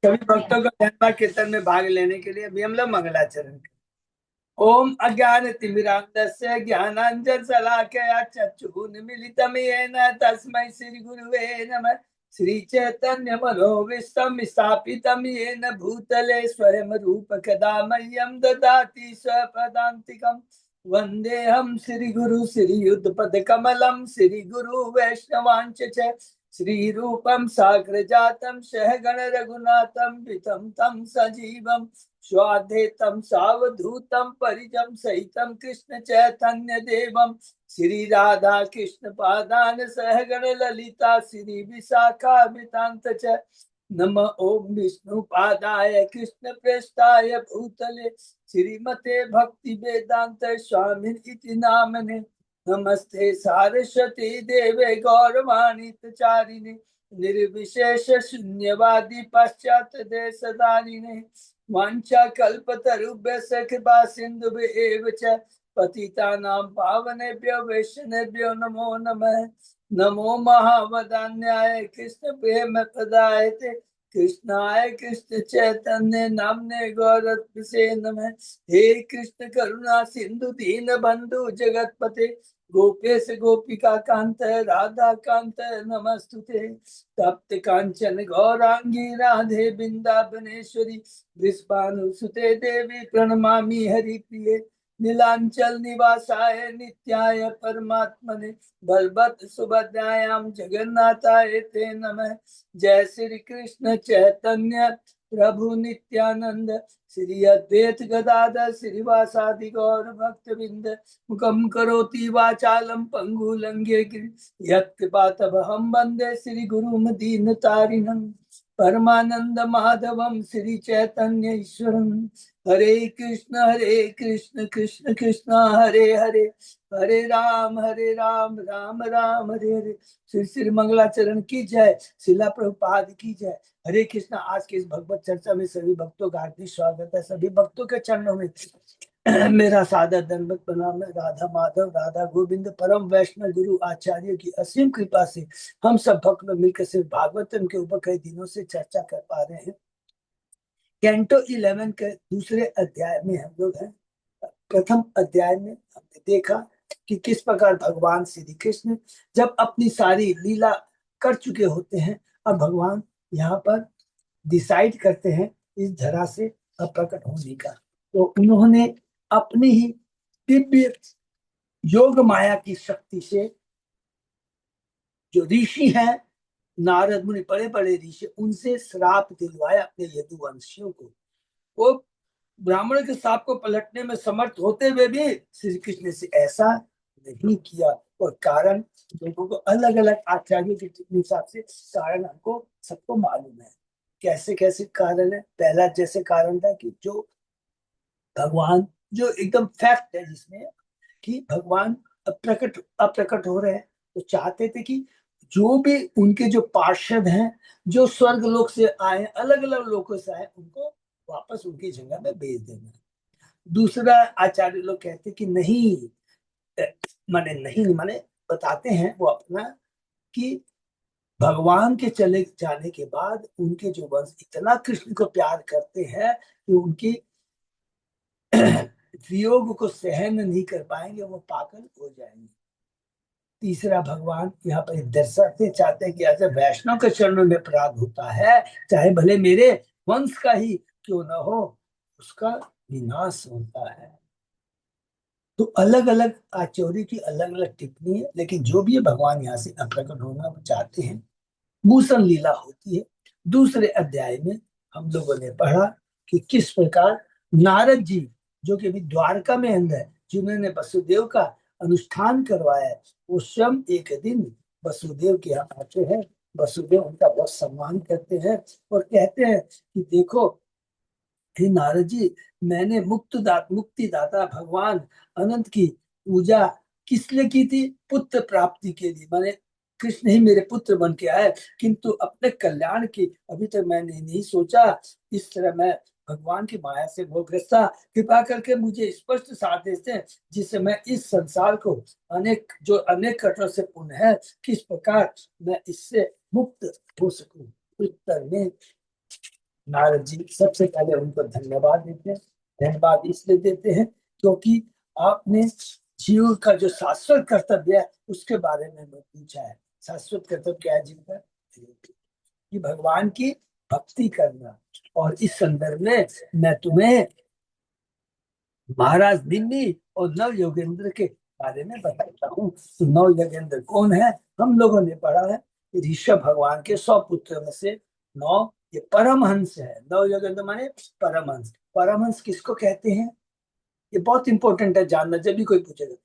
सभी भक्तों को धन्यवाद कीर्तन में भाग लेने के लिए। अभी हम लोग मंगलाचरण करें। ओम अज्ञान तिमिरांधस्य ज्ञानांजन शलाकया चक्षुरुन्मीलितं येन तस्मै श्री गुरुवे नमः। श्री चैतन्य मनोविष्टं स्थापितं येन भूतले स्वयं रूप कदा मह्यं ददाति स्वपदान्तिकम्। वन्देऽहं श्री गुरु श्री युगपद कमलं श्री गुरु वैष्णवांच च श्री रूपं साग्रजातं सहगण रघुनाथं वितं तं सजीवम् स्वाद्वैतं सावधूतं परिजं सहितं कृष्ण चैतन्य देवं श्री राधा कृष्ण पादान सहगण ललिता श्री विशाखान्वितांत च नम ओम विष्णु पादाय कृष्ण प्रेष्ठाय भूतले श्रीमते भक्ति वेदांत स्वामी इति नामने। नमस्ते सारस्वती देवे गौरवाणी चारिणे निर्विशेष शून्यवादी पाश्चात्य देशधारिणे वाञ्छा कल्पतरुभ्यश्च कृपा सिन्धुभ्येव च पतितानां पावनेभ्यो वैष्णवेभ्यो नमो नमः। नमो महावदान्याय कृष्ण प्रेम प्रदायते कृष्णाय कृष्ण चैतन्य नामने गौरत्से नमः। हे कृष्ण करुणा सिंधु दीन बंधु जगतपते गोपेश गोपिका कांत राधा कांत नमस्तुते। तप्त कांचन गौरांगी राधे वृंदावनेश्वरी वृषभानुसुते देवी प्रणमामि हरिप्रिये। नीलांचल निवासाय नित्याय परमात्मने बलवत् सुभद्रायां जगन्नाथाय ते नमः। जय श्री कृष्ण चैतन्य प्रभु नित्यानंद श्री अद्वैत गदाधर श्रीवासादि गौर भक्तवृंद मुखम करोति वाचालम पंगु लंघे यत्कृपातमहं वन्दे श्री गुरुं दीनतारिणं परमानंद माधवम श्री चैतन्य ईश्वरम। हरे कृष्ण कृष्ण कृष्ण हरे हरे हरे राम राम राम हरे हरे। श्री श्री मंगलाचरण की जय। शिला प्रभुपाद की जय। हरे कृष्ण। आज के इस भगवत चर्चा में सभी भक्तों का हार्दिक स्वागत है। सभी भक्तों के चरणों में मेरा सादर दंडवत प्रणाम है। राधा माधव राधा गोविंद परम वैष्णव गुरु आचार्य की असीम कृपा से हम सब भक्त लोग मिलकर सिर्फ भागवतम के ऊपर कई दिनों से चर्चा कर पा रहे हैं। कैंटो 11 के दूसरे अध्याय में हम लोग हैं। प्रथम अध्याय में हमने देखा कि किस प्रकार भगवान श्री कृष्ण जब अपनी सारी लीला कर चुके होते हैं, अब भगवान यहाँ पर डिसाइड करते हैं इस धरा से अप्रकट होने का। तो उन्होंने अपनी ही दिव्य योग माया की शक्ति से जो ऋषि हैं, नारद मुनि बड़े बड़े ऋषि, उनसे श्राप दिलवाया अपने यदुवंशियों को। वो ब्राह्मण के सांप को पलटने में समर्थ होते हुए भी श्री कृष्ण से ऐसा नहीं किया। और कारण लोगों को अलग अलग आचार्यों के हिसाब से कारण हमको सबको मालूम है। कैसे कैसे कारण है। पहला जैसे कारण था कि जो भगवान, जो एकदम फैक्ट है जिसमें कि भगवान अप्रकट अप्रकट हो रहे हैं, तो चाहते थे कि जो भी उनके जो पार्षद हैं, जो स्वर्ग लोक से आए, अलग अलग लोकों से आए, उनको वापस उनकी जगह में भेज देना। दूसरा आचार्य लोग कहते कि नहीं, माने नहीं माने बताते हैं वो अपना कि भगवान के चले जाने के बाद उनके जो वंश इतना कृष्ण को प्यार करते हैं कि उनकी वियोग को सहन नहीं कर पाएंगे, वो पागल हो जाएंगे। तीसरा, भगवान यहाँ पर दर्शाते चाहते हैं कि ऐसे वैष्णव के चरणों में अपराध होता है, चाहे भले मेरे वंश का ही क्यों न हो, उसका विनाश होता है। तो अलग अलग आचार्य की अलग अलग टिप्पणी है, लेकिन जो भी है भगवान यहाँ से अप्रकट होना चाहते हैं। मूसल लीला होती है। दूसरे अध्याय में हम लोगों ने पढ़ा कि किस प्रकार नारद जी, जो कि अभी द्वारका में है, जिन्होंने वसुदेव का अनुष्ठान करवाया है, वो स्वयं एक दिन वसुदेव के यहाँ आते हैं। वसुदेव उनका बहुत सम्मान करते हैं और कहते हैं कि देखो हे नारद जी, मैंने मुक्तिदाता भगवान अनंत की पूजा किस लिए की थी? पुत्र प्राप्ति के लिए। माने कृष्ण ही मेरे पुत्र बन के आए, किंतु अपने कल्याण की अभी तक मैंने नहीं सोचा। इस तरह मैं भगवान की माया से मोहग्रस्त था। कृपा करके मुझे स्पष्ट साथ देते, जिससे मैं इस संसार को अनेक कटों से पुण्य है, किस प्रकार मैं इससे मुक्त हो सकूं। उत्तर में नारद जी सबसे पहले उनको धन्यवाद देते हैं। धन्यवाद इसलिए देते हैं क्योंकि आपने जीव का जो शाश्वत कर्तव्य है उसके बारे में हमें पूछा है। शाश्वत कर्तव्य क्या है जीव का? कि भगवान की भक्ति करना। और इस संदर्भ में मैं तुम्हें महाराज दिल्ली और नव योगेंद्र के बारे में बताता हूँ। तो नव योगेंद्र कौन है? हम लोगों ने पढ़ा है कि ऋषभ भगवान के 100 पुत्रों में से 9 ये परमहंस है। नव योगेंद्र माने परमहंस। परमहंस किसको कहते हैं? ये बहुत इंपॉर्टेंट है जानना जब भी कोई पूछेगा।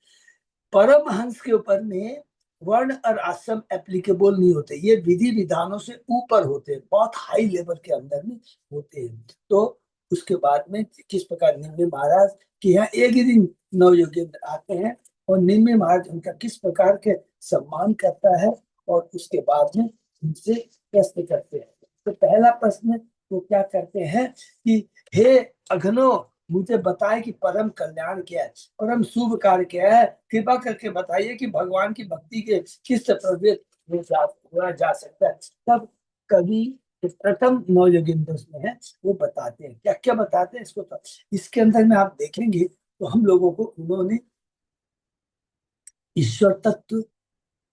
परमहंस के ऊपर में वर्ण और आश्रम एप्लीकेबल नहीं होते, ये विधि विधानों से ऊपर होते हैं, बहुत हाई लेवल के अंदर में होते हैं। तो उसके बाद में किस प्रकार निम्न महाराज के यहाँ एक ही दिन नव योगेंद्र आते हैं और निम्न महाराज उनका किस प्रकार के सम्मान करता है और उसके बाद में उनसे प्रश्न करते हैं। तो पहला प्रश्न वो क्या करते हैं कि हे अघनो, मुझे बताए कि परम कल्याण क्या है, परम शुभ कार्य क्या है, कृपा करके बताइए कि भगवान की भक्ति के किस प्रवृत्त हुआ जा सकता है। तब कवि जो प्रथम नौ योगिंद्र में है वो बताते हैं। क्या क्या बताते हैं इसको? तो इसके अंदर में आप देखेंगे तो हम लोगों को उन्होंने ईश्वर तत्व,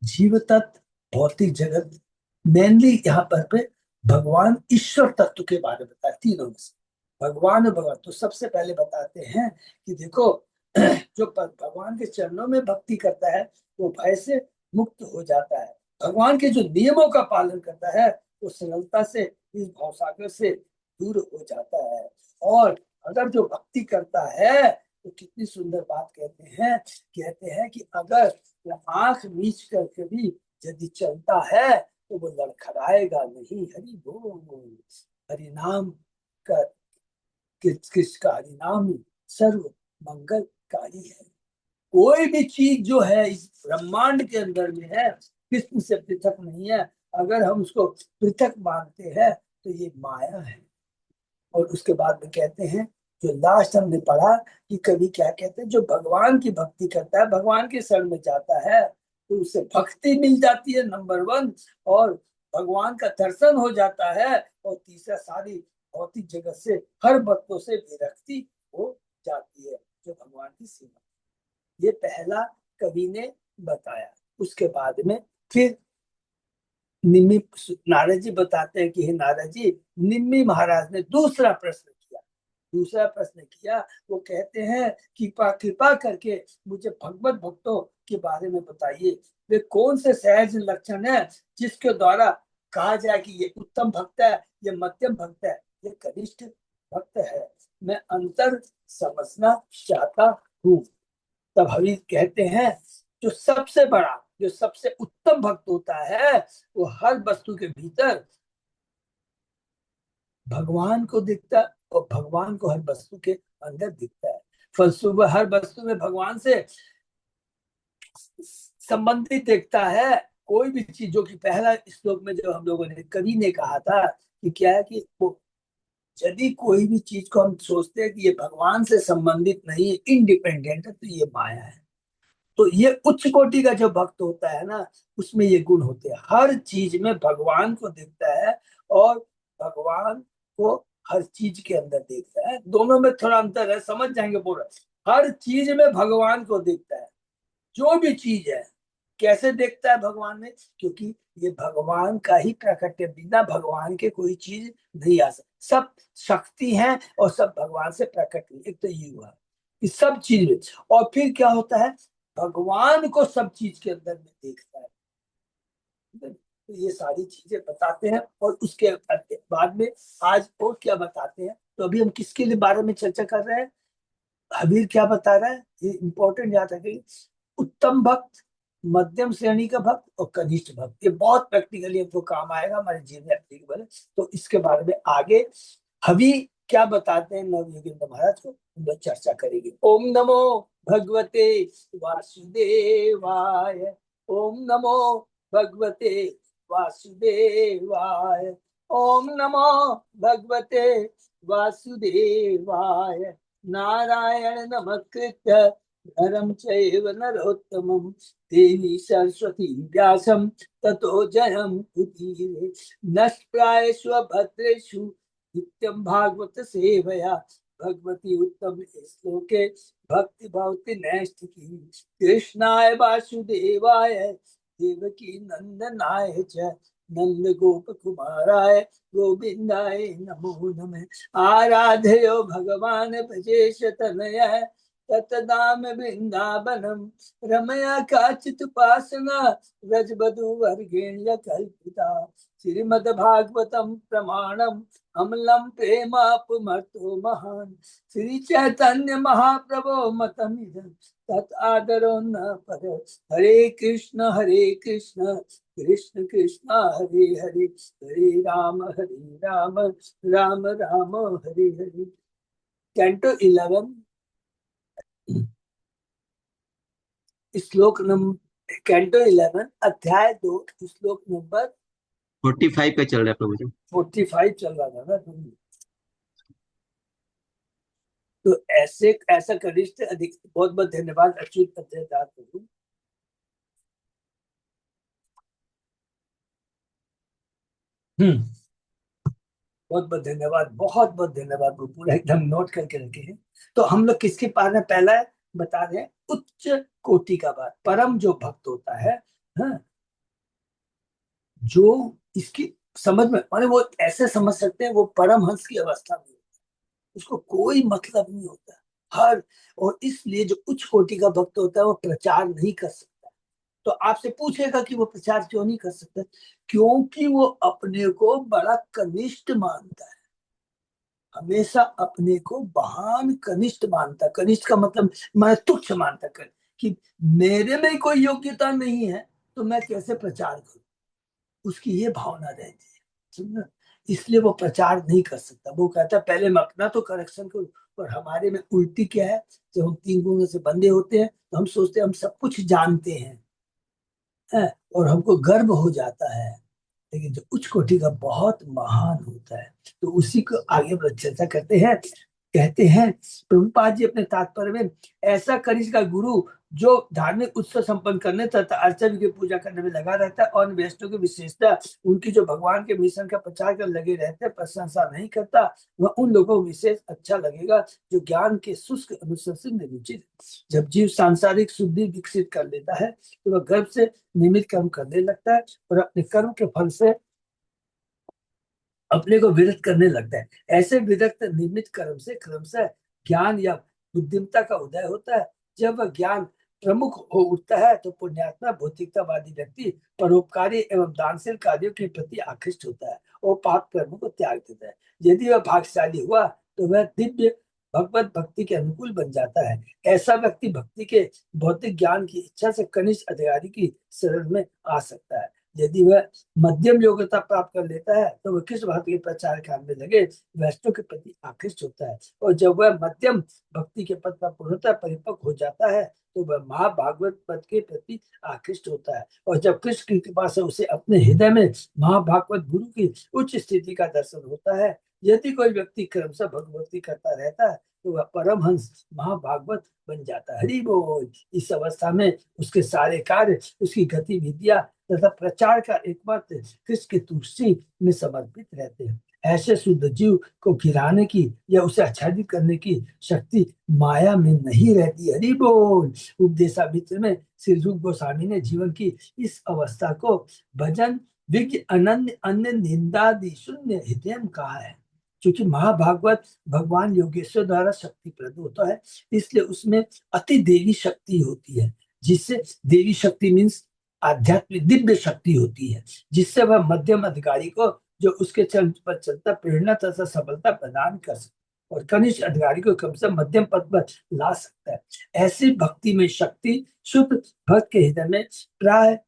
जीव तत्व, भौतिक जगत, मेनली यहाँ पर पे भगवान ईश्वर तत्व के बारे में बताया तीनों में से। भगवान और भगवान तो सबसे पहले बताते हैं कि देखो जो भगवान के चरणों में भक्ति करता है वो भय से मुक्त हो जाता है। भगवान के जो नियमों का पालन करता है वो सरलता से इस भवसागर से दूर हो जाता है। और अगर जो भक्ति करता है तो कितनी सुंदर बात कहते हैं कि अगर वो आंख मीच करके भी यदि चलता है तो वो लड़खड़ाएगा नहीं। हरि बोल। हरि नाम का किसका? हरि नाम ही सर्व मंगलकारी है। कोई भी चीज जो है इस ब्रह्मांड के अंदर में है कृष्ण से पृथक नहीं है। अगर हम उसको पृथक मानते हैं तो ये माया है। और उसके बाद में कहते हैं जो लास्ट हमने पढ़ा कि कभी क्या कहते हैं, जो भगवान की भक्ति करता है, भगवान के शरण में जाता है तो उसे भक्ति मिल जाती है नंबर 1, और भगवान का दर्शन हो जाता है, और तीसरा सारी भौतिक जगत से हर वस्तु से विरक्ति हो जाती है जो भगवान की सेवा। ये पहला कवि ने बताया। उसके बाद में फिर निम्मी नारद जी बताते हैं कि हे नारद जी, निम्मी महाराज ने दूसरा प्रश्न किया। दूसरा प्रश्न किया, वो कहते हैं कृपा कृपा करके मुझे भगवत भक्तों के बारे में बताइए। वे कौन से सहज लक्षण है जिसके द्वारा कहा जाए कि ये उत्तम भक्त है, ये मध्यम भक्त है, ये कनिष्ठ भक्त है। मैं अंतर समझना चाहता हूँ। तब हरि कहते हैं जो सबसे बड़ा, जो सबसे उत्तम भक्त होता है वो हर वस्तु के भीतर भगवान को दिखता है और भगवान को हर वस्तु के अंदर दिखता है। फलस्वरूप हर वस्तु में भगवान से संबंधित देखता है। कोई भी चीज, जो कि पहला श्लोक में जो हम लोगों ने कवि ने कहा था कि क्या है कि वो यदि कोई भी चीज को हम सोचते हैं कि ये भगवान से संबंधित नहीं है, इनडिपेंडेंट है, तो ये माया है। तो ये उच्च कोटि का जो भक्त होता है ना, उसमें ये गुण होते हैं, हर चीज में भगवान को देखता है और भगवान को हर चीज के अंदर देखता है। दोनों में थोड़ा अंतर है, समझ जाएंगे पूरा। हर चीज में भगवान को देखता है, जो भी चीज है। कैसे देखता है भगवान में? क्योंकि ये भगवान का ही प्रकट, बिना भगवान के कोई चीज नहीं आ सकती। सब शक्ति है और सब भगवान से प्रकट हुई। एक तो ये हुआ कि सब चीज में। और फिर क्या होता है, भगवान को सब चीज के अंदर में देखता है। तो ये सारी चीजें बताते हैं। और उसके बाद में आज और क्या बताते हैं, तो अभी हम किसके लिए बारे में चर्चा कर रहे हैं? हबीर क्या बता रहा है, ये इंपॉर्टेंट याद रखें। उत्तम भक्त, मध्यम श्रेणी का भक्त और कनिष्ठ भक्त। ये बहुत प्रैक्टिकली हमको काम आएगा, हमारे जीवन में एप्लीकेबल है। तो इसके बारे में आगे हबी क्या बताते हैं नव योगेंद्र महाराज को, हम लोग चर्चा करेंगे। ओम नमो भगवते वासुदेवाय। ओम नमो भगवते वासुदेवाय। ओम नमो भगवते वासुदेवाय। नारायण नमस्कृत्य नरं चैव नरोत्तमं देवी सरस्वती व्यासं ततो जयं उदीरये। नष्प्रायेषु भद्रेषु नित्यं भागवत सेवया भगवती उत्तम श्लोके भक्ति भवति नैष्ठिकी। कृष्णाय वासुदेवाय देवकी नंदनाय च नंद गोप कुमाराय गोविंदाय नमो नमः। आराधयो भगवान ब्रजेश तनय ततदाम वृंदावनम रमया काचिदुपासना व्रजवधू वर्गेण्य कल्पिता। श्रीमद्भागवतम प्रमाणम अमलम प्रेमापुमर्तो महान। श्री चैतन्य महाप्रभो मतमिदं तत् आदरो न पर। हरे कृष्ण कृष्ण कृष्ण हरे हरे, हरे राम राम राम हरे हरे। कैंटो 11 श्लोक नंबर, कैंटो 11 अध्याय 2 श्लोक नंबर 45 पे चल रहा है प्रभु जी। 45 चल रहा था ना तुम। तो ऐसा कनिष्ठ अधिक बहुत बहुत धन्यवाद अच्युत अध्ययदार प्रभु। बहुत बहुत धन्यवाद, बहुत बहुत धन्यवाद, वो पूरा एकदम नोट करके रखे हैं। तो हम लोग किसके पास में पहला बता रहे हैं, उच्च कोटि का बात, परम जो भक्त होता है, हाँ, जो इसकी समझ में, माने वो ऐसे समझ सकते हैं वो परमहंस की अवस्था में, उसको कोई मतलब नहीं होता हर। और इसलिए जो उच्च कोटि का भक्त होता है वो प्रचार नहीं कर सकता। तो आपसे पूछेगा कि वो प्रचार क्यों नहीं कर सकता, क्योंकि वो अपने को बड़ा कनिष्ठ मानता है, हमेशा अपने को महान कनिष्ठ मानता। कनिष्ठ का मतलब मैं तुच्छ मानता कर, कि मेरे में कोई योग्यता नहीं है तो मैं कैसे प्रचार करूं, उसकी ये भावना रहती है, समझना। इसलिए वो प्रचार नहीं कर सकता। वो कहता है पहले मैं अपना तो करेक्शन करूं। और हमारे में उल्टी क्या है, जब हम 3 गुणों से बंधे होते हैं तो हम सोचते हैं हम सब कुछ जानते हैं, है? और हमको गर्व हो जाता है। लेकिन जो उच्च कोटि का बहुत महान होता है, तो उसी को आगे चर्चा करते हैं। कहते हैं प्रभुपाद जी अपने तात्पर्य में, ऐसा कनिष्ठ का गुरु जो धार्मिक उत्सव संपन्न करने तथा अर्चन की पूजा करने में लगा रहता है और वैष्णव की विशेषता उनकी जो भगवान के मिशन का प्रचार कर लगे रहते हैं प्रशंसा नहीं करता, वह उन लोगों को विशेष अच्छा लगेगा जो ज्ञान के शुष्क अनुसार से निरुचित। जब जीव सांसारिक शुद्धि विकसित कर लेता है तो वह गर्भ से निमित्त कर्म करने लगता है और अपने कर्म के फल से अपने को विरक्त करने लगता है। ऐसे विरक्त निमित्त कर्म से क्रमशः ज्ञान या बुद्धिमता का उदय होता है। जब वह ज्ञान प्रमुख हो उठता है तो पुण्यात्मा भौतिकतावादी व्यक्ति परोपकारी एवं दानशील कार्यों के प्रति आकृष्ट होता है और पाप कर्म को त्याग देता है। यदि वह भाग्यशाली हुआ तो वह दिव्य भगवत भक्ति के अनुकूल बन जाता है। ऐसा व्यक्ति भक्ति के भौतिक ज्ञान की इच्छा से कनिष्ठ अधिकारी की शरण में आ सकता है। यदि वह मध्यम योग्यता प्राप्त कर लेता है तो वह कृष्ण भक्ति के प्रचार कार्य में लगे वैष्णव के प्रति आकृष्ट होता है। और जब वह मध्यम भक्ति के पद पर पूर्णतः परिपक्व हो जाता है तो वह महाभागवत पद के प्रति आकृष्ट होता है। और जब कृष्ण की कृपा से उसे अपने हृदय में महाभागवत गुरु की उच्च स्थिति का दर्शन होता है। यदि कोई व्यक्ति क्रमशः भगवती करता रहता है तो वह परमहंस महाभागवत बन जाता है। हरि बोल। इस अवस्था में उसके सारे कार्य, उसकी गतिविधियां तथा प्रचार का एकमात्र कृष्ण की तुलसी में समर्पित रहते हैं। ऐसे शुद्ध जीव को गिराने की या उसे आच्छादित करने की शक्ति माया में नहीं रहती। हरि बोल। उपदेशामृत में श्री रूप गोस्वामी ने जीवन की इस अवस्था को भजन विज्ञ अनन्य अन्य निंदादि शून्य हृदय कहा है। क्योंकि महाभागवत भगवान योगेश्वर द्वारा शक्ति प्रद होता है, इसलिए उसमें अति देवी शक्ति होती है। जिससे देवी शक्ति मीन्स आध्यात्मिक दिव्य शक्ति होती है, जिससे वह मध्यम अधिकारी को जो उसके चरण पर चलता प्रेरणा तथा सफलता प्रदान कर सकता और कनिष्ठ अधिकारी को कम से मध्यम पद पर ला सकता है। ऐसी भक्ति में शक्ति शुद्ध भक्त के हृदय में प्राय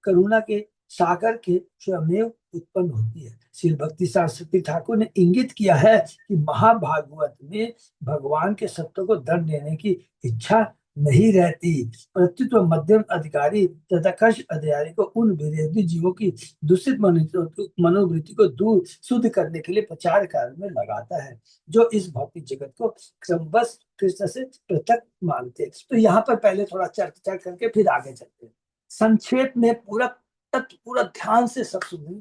करुणा के सागर के स्वयं उत्पन्न होती है। श्री भक्ति सरस्वती ठाकुर ने इंगित किया है कि महाभागवत में भगवान के सत्य को दंड देने की इच्छा नहीं रहती, प्रत्युत मध्यम अधिकारी तथा कष्ट अधिकारी को उन विरोधी जीवों की दूषित मनोवृत्ति को दूर शुद्ध करने के लिए प्रचार कार्य में लगाता है, जो इस भौतिक जगत को क्रमबद्ध कृष्ण से पृथक मानते। तो यहाँ पर पहले थोड़ा चर्चा करके फिर आगे चलते हैं। संक्षेप में पूरा तत्व पूरा ध्यान से सब सुनिए।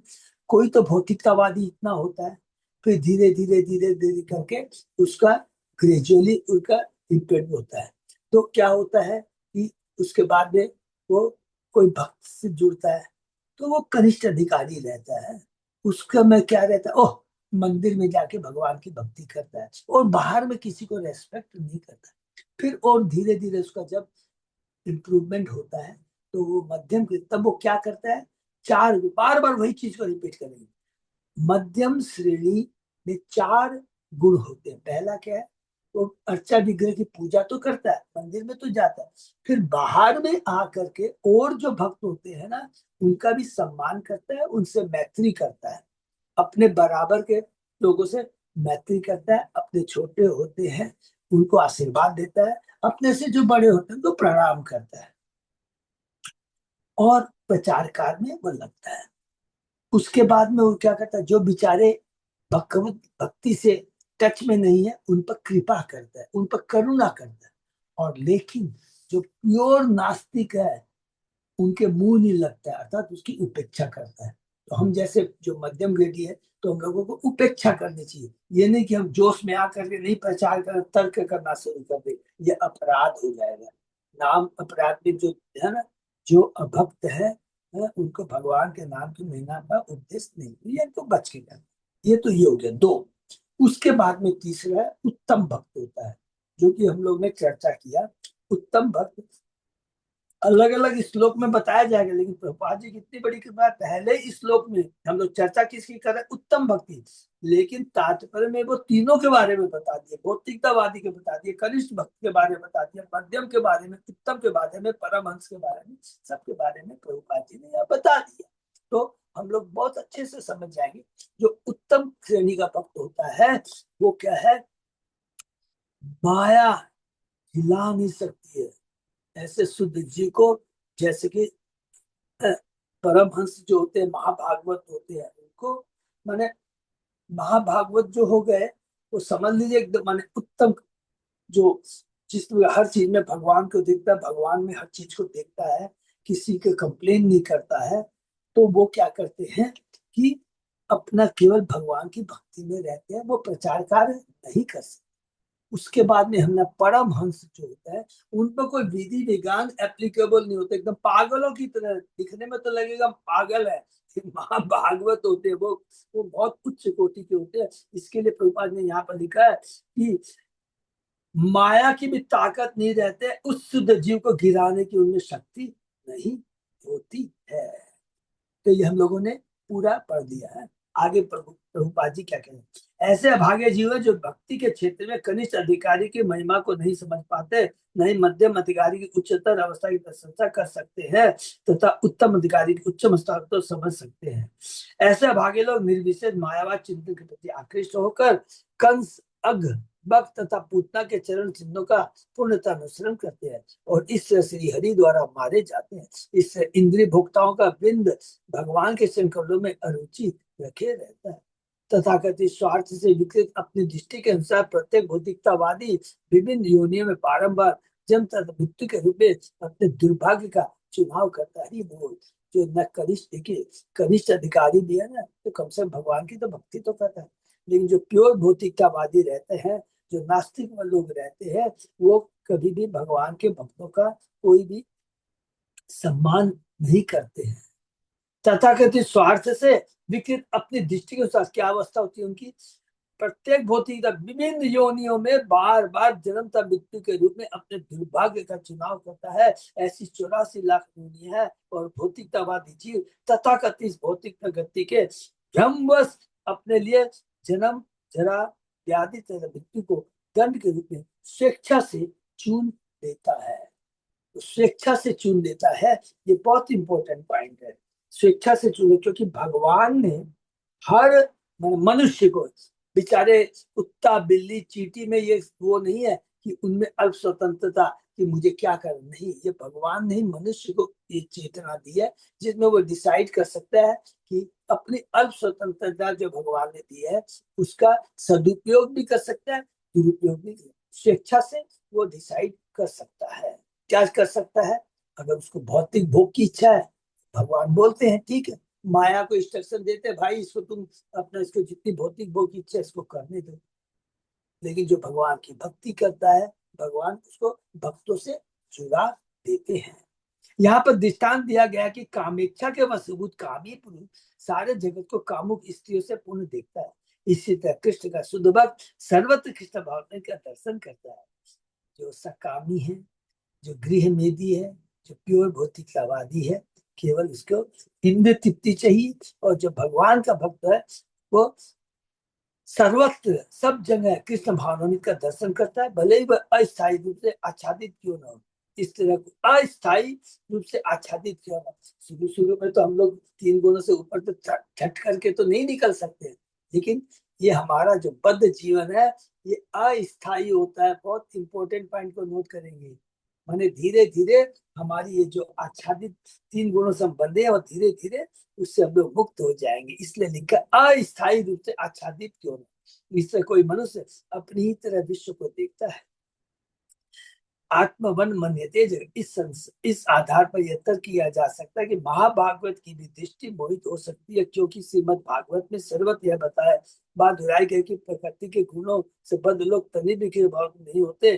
कोई तो भौतिकतावादी इतना होता है फिर धीरे धीरे धीरे धीरे करके उसका ग्रेजुअली उसका इम्प्रूव होता है। तो क्या होता है कि उसके बाद में वो कोई भक्त से जुड़ता है तो वो कनिष्ठ अधिकारी रहता है। उसका में क्या रहता है, ओह, मंदिर में जाके भगवान की भक्ति करता है और बाहर में किसी को रेस्पेक्ट नहीं करता। फिर और धीरे धीरे उसका जब इम्प्रूवमेंट होता है तो वो मध्यम तब वो क्या करता है, चार बार बार वही चीज को रिपीट करेंगे। मध्यम श्रेणी में चार गुण होते हैं। पहला क्या है, वो अर्चा विग्रह की पूजा तो करता है, मंदिर में तो जाता है, फिर बाहर में आकर के और जो भक्त होते हैं ना उनका भी सम्मान करता है, उनसे मैत्री करता है, अपने बराबर के लोगों से मैत्री करता है, अपने छोटे होते हैं उनको आशीर्वाद देता है, अपने से जो बड़े होते हैं उनको प्रणाम करता है और प्रचार कार्य में वो लगता है। उसके बाद में वो क्या करता है, जो बेचारे भगवत भक्ति से टच में नहीं है उन पर कृपा करता है, उन पर करुणा करता है। और लेकिन जो प्योर नास्तिक है उनके मुंह नहीं लगता है, अर्थात उसकी उपेक्षा करता है। तो हम जैसे जो मध्यम ग्रेडी है तो हम लोगों को उपेक्षा करनी चाहिए। ये नहीं कि हम जोश में आकर के नहीं प्रचार कर तर्क करना शुरू कर दे, ये अपराध हो जाएगा। नाम अपराध में जो है ना, जो अभक्त है, उनको भगवान के नाम की महिमा का उपदेश नहीं, ये तो बच के करना। ये तो ये हो गया दो। उसके बाद में तीसरा है उत्तम भक्त होता है, जो कि हम लोग ने चर्चा किया। उत्तम भक्त अलग अलग श्लोक में बताया जाएगा, लेकिन प्रभुपाद जी की इतनी बड़ी कृपा है, पहले इस श्लोक में हम लोग चर्चा किसकी कर रहे हैं, उत्तम भक्ति, लेकिन तात्पर्य में वो तीनों के बारे में बता दिए, भौतिकतावादी के बता दिए, कनिष्ठ भक्त के बारे में बता दिया, मध्यम के बारे में, उत्तम के बारे में, परमहंस के बारे में, सबके बारे में प्रभुपाद जी ने यहाँ बता दिया। तो हम लोग बहुत अच्छे से समझ जाएंगे जो उत्तम श्रेणी का भक्त होता है वो क्या है, माया हिला नहीं सकती है ऐसे शुद्ध जी को। जैसे कि परमहंस जो होते हैं, महाभागवत होते हैं, उनको माने महाभागवत जो हो गए वो समझ लीजिए एकदम माने उत्तम, जो जिसमें हर चीज में भगवान को देखता है, भगवान में हर चीज को देखता है, किसी के कंप्लेन नहीं करता है। तो वो क्या करते हैं कि अपना केवल भगवान की भक्ति में रहते हैं, वो प्रचार कार्य नहीं कर सकते। उसके बाद में हमने परमहंस जो होता है उन पर कोई विधि विज्ञान एप्लीकेबल नहीं होता, एकदम पागलों की तरह दिखने में तो लगेगा पागल है। महाभागवत होते हैं वो बहुत उच्च कोटि के होते हैं। इसके लिए प्रभुपाद ने यहाँ पर लिखा है कि माया की भी ताकत नहीं रहते, उस शुद्ध जीव को गिराने की उनमें शक्ति नहीं होती है। तो ये हम लोगों ने पूरा पढ़ दिया है। आगे प्रभुपाद जी क्या कह रहे हैं, ऐसे अभागे जीव हैं जो भक्ति के क्षेत्र में कनिष्ठ अधिकारी की महिमा को नहीं समझ पाते, नहीं मध्यम अधिकारी की उच्चतर अवस्था की प्रशंसा कर सकते हैं तथा उत्तम अधिकारी की उच्च अवस्था को समझ सकते हैं। ऐसे अभागे लोग निर्विशेष मायावाद चिंतन के प्रति आकृष्ट होकर कंस, अघ, बक तथा पूतना के चरण चिन्हों का पूर्णतः अनुसरण करते हैं और इससे श्री हरि द्वारा मारे जाते हैं। इससे इंद्रिय भोक्ताओं का वृंद भगवान के संकल्पों में अरुचि रखे रहता है। तथाकथित स्वार्थ से विकृत अपनी दृष्टि के अनुसार प्रत्येक भौतिकतावादी विभिन्न योनियों में बारंबार जन्म तथा मृत्यु के रूप में अपने दुर्भाग्य का चुनाव करता ही बोल। जो न कनिष्ठ, देखिए कनिष्ठ अधिकारी भी है ना तो कम से कम भगवान की तो भक्ति तो करता है, लेकिन जो प्योर भौतिकतावादी रहते हैं, जो नास्तिक लोग रहते हैं, वो कभी भी भगवान के भक्तों का कोई भी सम्मान नहीं करते हैं। तथाकथित स्वार्थ से विकृत अपनी दृष्टि के अनुसार क्या अवस्था होती है उनकी, प्रत्येक भौतिक विभिन्न योनियों में बार बार जन्मता मृत्यु के रूप में अपने दुर्भाग्य का चुनाव करता है। ऐसी 84 लाख योनियां है और भौतिकतावादी जीव तथाकथित भौतिक प्रगति के भ्रमवश अपने लिए जन्म, जरा, व्याधि तथा मृत्यु को दंड के रूप में स्वेच्छा से चुन लेता है। तो स्वेच्छा से चुन लेता है, ये बहुत इंपॉर्टेंट पॉइंट है। स्वेच्छा से चुने क्योंकि भगवान ने हर मनुष्य को, बेचारे कुत्ता बिल्ली चींटी में ये वो नहीं है कि उनमें अल्प स्वतंत्रता कि मुझे क्या करना, नहीं, ये भगवान ने ही मनुष्य को ये चेतना दी है जिसमें वो डिसाइड कर सकता है कि अपनी अल्प स्वतंत्रता जो भगवान ने दी है उसका सदुपयोग भी कर सकता है, दुरुपयोग भी। स्वेच्छा से वो डिसाइड कर सकता है। क्या कर सकता है, अगर उसको भौतिक भोग की इच्छा है भगवान बोलते हैं ठीक है माया को इंस्ट्रक्शन देते, भाई इसको तुम अपना, इसको जितनी भौतिक भोग की इच्छा है इसको करने दो। लेकिन जो भगवान की भक्ति करता है, भगवान उसको भक्तों से जुड़ा देते हैं। यहाँ पर दृष्टांत दिया गया कि कामेच्छा के वशीभूत कामी पुरुष सारे जगत को कामुक स्त्रियों से पूर्ण देखता है। इसी तरह कृष्ण का शुद्ध भक्त सर्वत्र कृष्ण भावना का दर्शन करता है। जो सकामी है, जो गृह मेदी है, जो प्योर भौतिकतावादी है, केवल उसको इंद्रिय तृप्ति चाहिए। और जो भगवान का भक्त है वो सर्वत्र सब जगह कृष्ण भावनामृत का दर्शन करता है, भले ही वह अस्थायी रूप से आच्छादित क्यों न हो। इस तरह को अस्थायी रूप से आच्छादित क्यों न हो। शुरू शुरू में तो हम लोग 3 गुणों से ऊपर तो झट करके तो नहीं निकल सकते, लेकिन ये हमारा जो बद्ध जीवन है ये अस्थायी होता है। बहुत इंपॉर्टेंट पॉइंट को नोट करेंगे। माने धीरे धीरे हमारी ये जो आच्छादित 3 गुणों से हम बंधे हैं और धीरे धीरे उससे हम लोग मुक्त हो जाएंगे। इसलिए लिखा अस्थायी रूप से आच्छादित क्यों नहीं। इससे कोई मनुष्य अपनी ही तरह विश्व को देखता है। आत्मवन मन्यते, इस आधार पर यह तर्क किया जा सकता है कि महाभागवत की भी दृष्टि मोहित हो सकती है, क्योंकि श्रीमद भागवत में सर्वत्र यह बताया बात दोहराई गई कि प्रकृति के गुणों से बद्ध लोग तभी भी भाव नहीं होते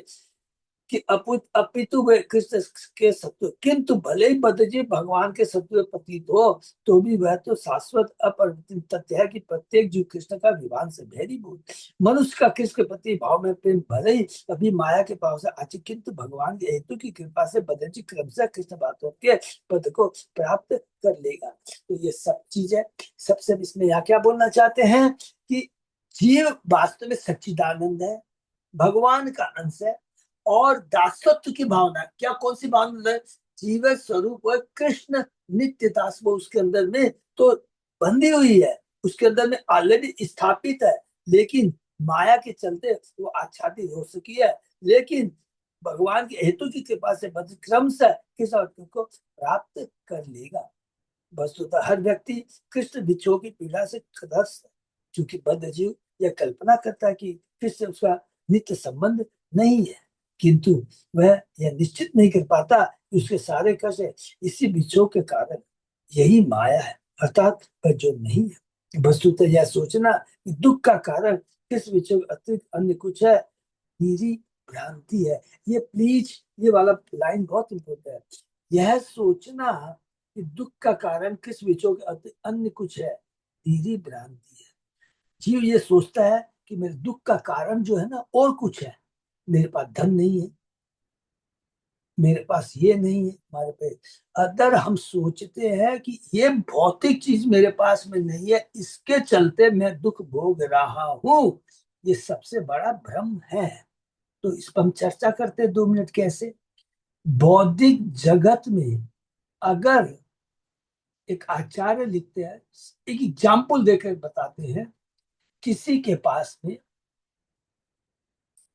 कि अपितु वे कृष्ण के शत्रु। किंतु भले ही बद्धजीव भगवान के शत्रु प्रतीत हो, तो भी वह तो शाश्वत अपरिवर्तनीय तथ्य है कि प्रत्येक जीव कृष्ण का विभान से भैरीभूत। मनुष्य का कृष्ण के प्रति भाव में प्रेम भले ही अभी माया के भाव से अच्छी, किंतु भगवान के हेतु की कृपा से बद्धजीव क्रमशः कृष्ण बातों के पद को प्राप्त कर लेगा। तो ये सब चीज है। सबसे इसमें यहाँ क्या बोलना चाहते हैं कि जीव वास्तव में सच्चिदानंद है, भगवान का अंश है। और दासत्व की भावना, क्या कौन सी भावना है? जीवन स्वरूप है कृष्ण, नित्य दास वो उसके अंदर में तो बंधी हुई है, उसके अंदर में ऑलरेडी स्थापित है। लेकिन माया के चलते वो आच्छादित हो सकी है। लेकिन भगवान के हेतु की कृपा से क्रम से किस अर्थ को प्राप्त कर लेगा। वस्तुतः हर व्यक्ति कृष्ण भिक्षुओं की पीड़ा से ग्रस्त है, क्योंकि बद्ध जीव यह कल्पना करता है कि कृष्ण उसका नित्य संबंध नहीं है, किंतु वह यह निश्चित नहीं कर पाता कि उसके सारे कष्ट इसी भिक्षुओं के कारण। यही माया है, अर्थात वह जो नहीं है। वस्तुतः यह सोचना कि दुख का कारण किस भिक्षुओं के अतिरिक्त अन्य कुछ है, मेरी भ्रांति है। ये प्लीज, ये वाला लाइन बहुत इंपॉर्टेंट है। यह सोचना कि दुख का कारण किस विषयों के अन्य कुछ है, तेरी भ्रांति है। जीव ये सोचता है कि मेरे दुख का कारण जो है ना और कुछ है। मेरे पास धन नहीं है, मेरे पास ये नहीं है, हमारे पास। अगर हम सोचते हैं कि ये भौतिक चीज मेरे पास में नहीं है, इसके चलते मैं दुख भोग रहा हूं, ये सबसे बड़ा भ्रम है। तो इस पर हम चर्चा करते हैं 2 मिनट। कैसे? बौद्धिक जगत में अगर एक आचार्य लिखते हैं, एक एग्जाम्पल देकर बताते हैं, किसी के पास में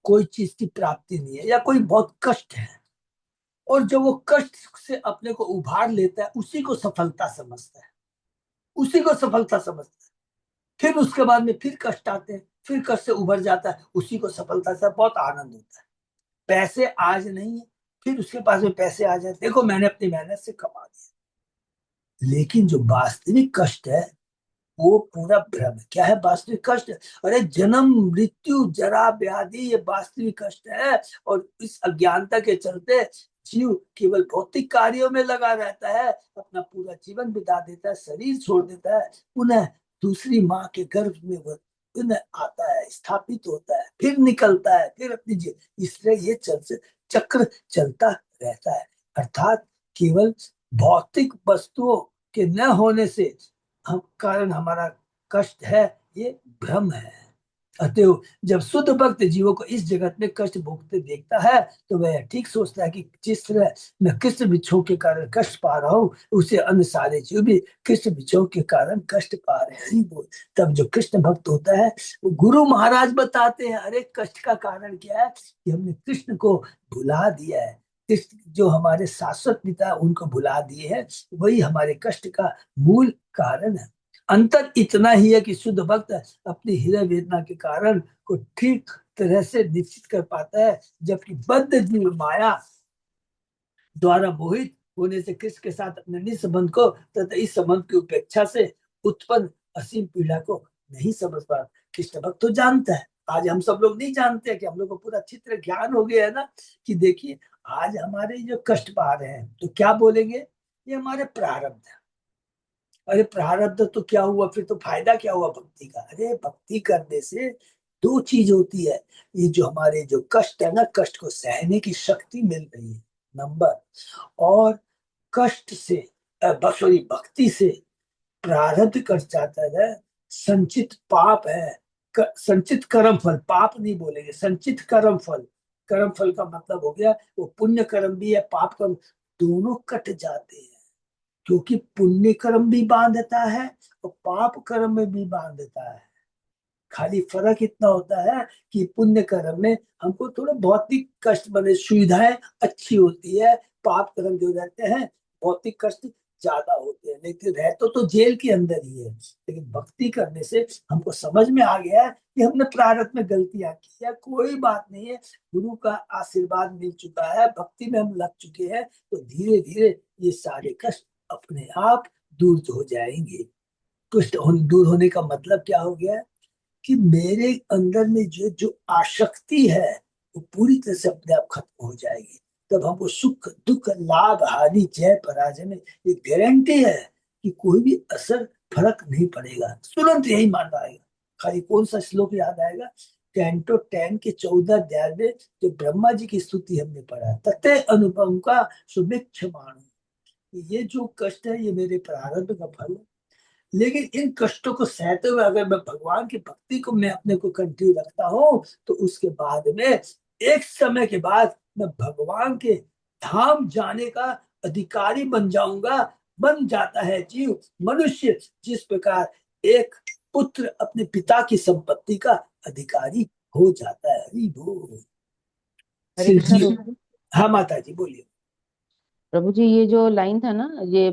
कोई चीज की प्राप्ति नहीं है या कोई बहुत कष्ट है, और जो वो कष्ट से अपने को उभार लेता है उसी को सफलता समझता है, उसी को सफलता समझता है। फिर उसके बाद में फिर कष्ट आते हैं, फिर कष्ट से उभर जाता है, उसी को सफलता से बहुत आनंद होता है। पैसे आज नहीं है, फिर उसके पास में पैसे आ जाते, देखो मैंने अपनी मेहनत से कमा दिया। लेकिन जो वास्तविक कष्ट है वो पूरा भ्रम है। क्या है वास्तविक कष्ट? अरे जन्म मृत्यु जरा व्याधि, ये वास्तविक कष्ट है। और इस अज्ञानता के चलते जीव केवल भौतिक कार्यों में लगा रहता है, अपना पूरा जीवन बिता देता है, शरीर छोड़ देता है, पुनः दूसरी माँ के गर्भ में वो पुनः आता है, स्थापित होता है, फिर निकलता है, फिर अपनी इसलिए ये चक्र चलता रहता है। अर्थात केवल भौतिक वस्तुओं के न होने से हम कारण हमारा कष्ट है, ये भ्रम है। अतएव जब शुद्ध भक्त जीवों को इस जगत में कष्ट भोगते देखता है, तो वह ठीक सोचता है कि जिस तरह मैं कृष्ण भिक्षुओं के कारण कष्ट पा रहा हूँ, उसे अन्य सारे जीव भी कृष्ण भिक्षुओं के कारण कष्ट पा रहे हैं। बोल। तब जो कृष्ण भक्त होता है, वो गुरु महाराज बताते हैं, अरे कष्ट का कारण क्या है कि हमने कृष्ण को भुला दिया है। कृष्ण जो हमारे शाश्वत पिता है, उनको भुला दिए हैं, वही हमारे कष्ट का मूल कारण है। अंतर इतना ही है कि शुद्ध भक्त अपनी हृदय वेदना के कारण को ठीक तरह से निश्चित कर पाता है, जबकि बद्ध जीव माया द्वारा मोहित होने से कृष्ण के साथ अपने निज संबंध को तथा इस संबंध की उपेक्षा से उत्पन्न असीम पीड़ा को नहीं समझ पा। कृष्ण भक्त तो जानता है, आज हम सब लोग नहीं जानते कि हम लोग को पूरा अच्छी तरह ज्ञान हो गया है ना, कि देखिए आज हमारे जो कष्ट पा रहे हैं तो क्या बोलेंगे, ये हमारे प्रारब्ध है। अरे प्रारब्ध तो क्या हुआ, फिर तो फायदा क्या हुआ भक्ति का? अरे भक्ति करने से दो चीज होती है, ये जो हमारे जो कष्ट है ना, कष्ट को सहने की शक्ति मिल रही है, नंबर। और कष्ट से सॉरी भक्ति से प्रारब्ध कट जाता है, संचित पाप है, संचित कर्म फल, पाप नहीं बोलेंगे, संचित कर्म फल। कर्म फल का मतलब हो गया वो पुण्य कर्म भी है, पाप कर्म, दोनों कट जाते हैं। क्योंकि पुण्य कर्म भी बांधता है और पाप कर्म में भी बांधता है। खाली फर्क इतना होता है कि पुण्य कर्म में हमको थोड़ा भौतिक कष्ट बने, सुविधाएं अच्छी होती है, पाप कर्म जो रहते हैं भौतिक कष्ट ज्यादा होते हैं, लेकिन रह तो जेल के अंदर ही है। लेकिन भक्ति करने से हमको समझ में आ गया है कि हमने प्रारब्ध में गलतियां की है, कोई बात नहीं है, गुरु का आशीर्वाद मिल चुका है, भक्ति में हम लग चुके हैं, तो धीरे धीरे ये सारे कष्ट अपने आप दूर हो जाएंगे। कष्ट दूर होने का मतलब क्या हो गया कि मेरे अंदर में जो जो आसक्ति है वो पूरी तरह से अपने आप खत्म हो जाएगी। तब हमको सुख दुख लाभ हानि जय पराजय में ये गारंटी है कि कोई भी असर फर्क नहीं पड़ेगा, तुरंत यही मान आएगा। खाली कौन सा श्लोक याद आएगा, कैंटो 10 के 14 अध्याय में जो ब्रह्मा जी की स्तुति हमने पढ़ा, तते अनुपम का सुभिक्ष मानो, ये जो कष्ट है ये मेरे प्रारब्ध का फल है। लेकिन इन कष्टों को सहते हुए अगर मैं भगवान की भक्ति को मैं अपने को कंटिन्यू रखता हूँ, तो उसके बाद में एक समय के बाद मैं भगवान के धाम जाने का अधिकारी बन जाऊंगा। बन जाता है जीव मनुष्य जिस प्रकार एक पुत्र अपने पिता की संपत्ति का अधिकारी हो जाता है। हरि बोल। हरे शिव कृष्णा जी। प्रभु जी। हाँ माता जी बोलिए। प्रभु जी ये जो लाइन था ना, ये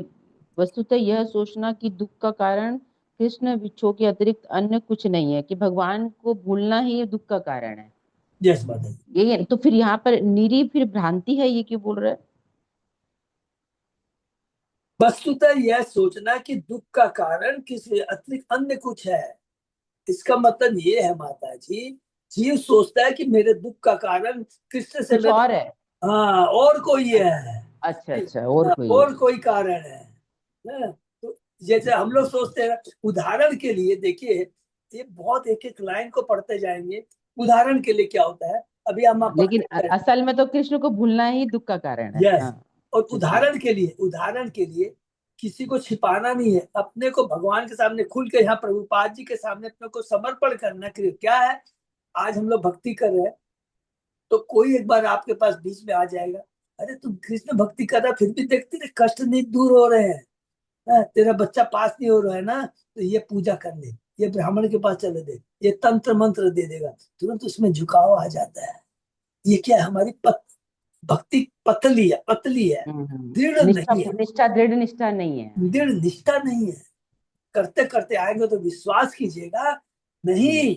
वस्तुतः यह सोचना कि दुख का कारण कृष्ण विच्छो के अतिरिक्त अन्य कुछ नहीं है, कि भगवान को भूलना ही ये दुख का कारण है। यस माता जी। ये तो फिर यहाँ पर निरी फिर भ्रांति है, ये क्यों बोल रहे हैं? वस्तुतः यह सोचना कि दुख का कारण किसी अतिरिक्त अन्य कुछ है, इसका मतलब ये है माता जी, जीव सोचता है कि मेरे दुख का कारण कृष्ण से कुछ मेरे, और है। हाँ और कोई है। अच्छा अच्छा, और हाँ, कोई और है। कोई कारण है। हाँ, तो जैसे हम लोग सोचते हैं, उदाहरण के लिए देखिए, ये बहुत एक एक लाइन को पढ़ते जाएंगे। उदाहरण के लिए क्या होता है, अभी हम आप लेकिन बात करें। असल में तो कृष्ण को भूलना ही दुख का कारण है। यस। हाँ। और ठीक है। उदाहरण के लिए किसी को छिपाना नहीं है, अपने को भगवान के सामने खुल के, यहाँ प्रभुपाद जी के सामने अपने को समर्पण करना के लिए क्या है। आज हम लोग भक्ति कर रहे हैं, तो कोई एक बार आपके पास बीच में आ जाएगा, अरे तुम कृष्ण भक्ति कर रहा फिर भी देखते थे कष्ट नहीं दूर हो रहे हैं, तेरा बच्चा पास नहीं हो रहा है ना, तो ये पूजा कर ले, ये ब्राह्मण के पास चले दे, ये तंत्र मंत्र दे देगा, तुरंत उसमें झुकाव आ जाता है। ये क्या है, हमारी भक्ति पतली है, दृढ़ निष्ठा नहीं है, निष्ठा दृढ़ निष्ठा नहीं है। दृढ़ निष्ठा नहीं है। करते करते आएंगे तो विश्वास कीजिएगा, नहीं,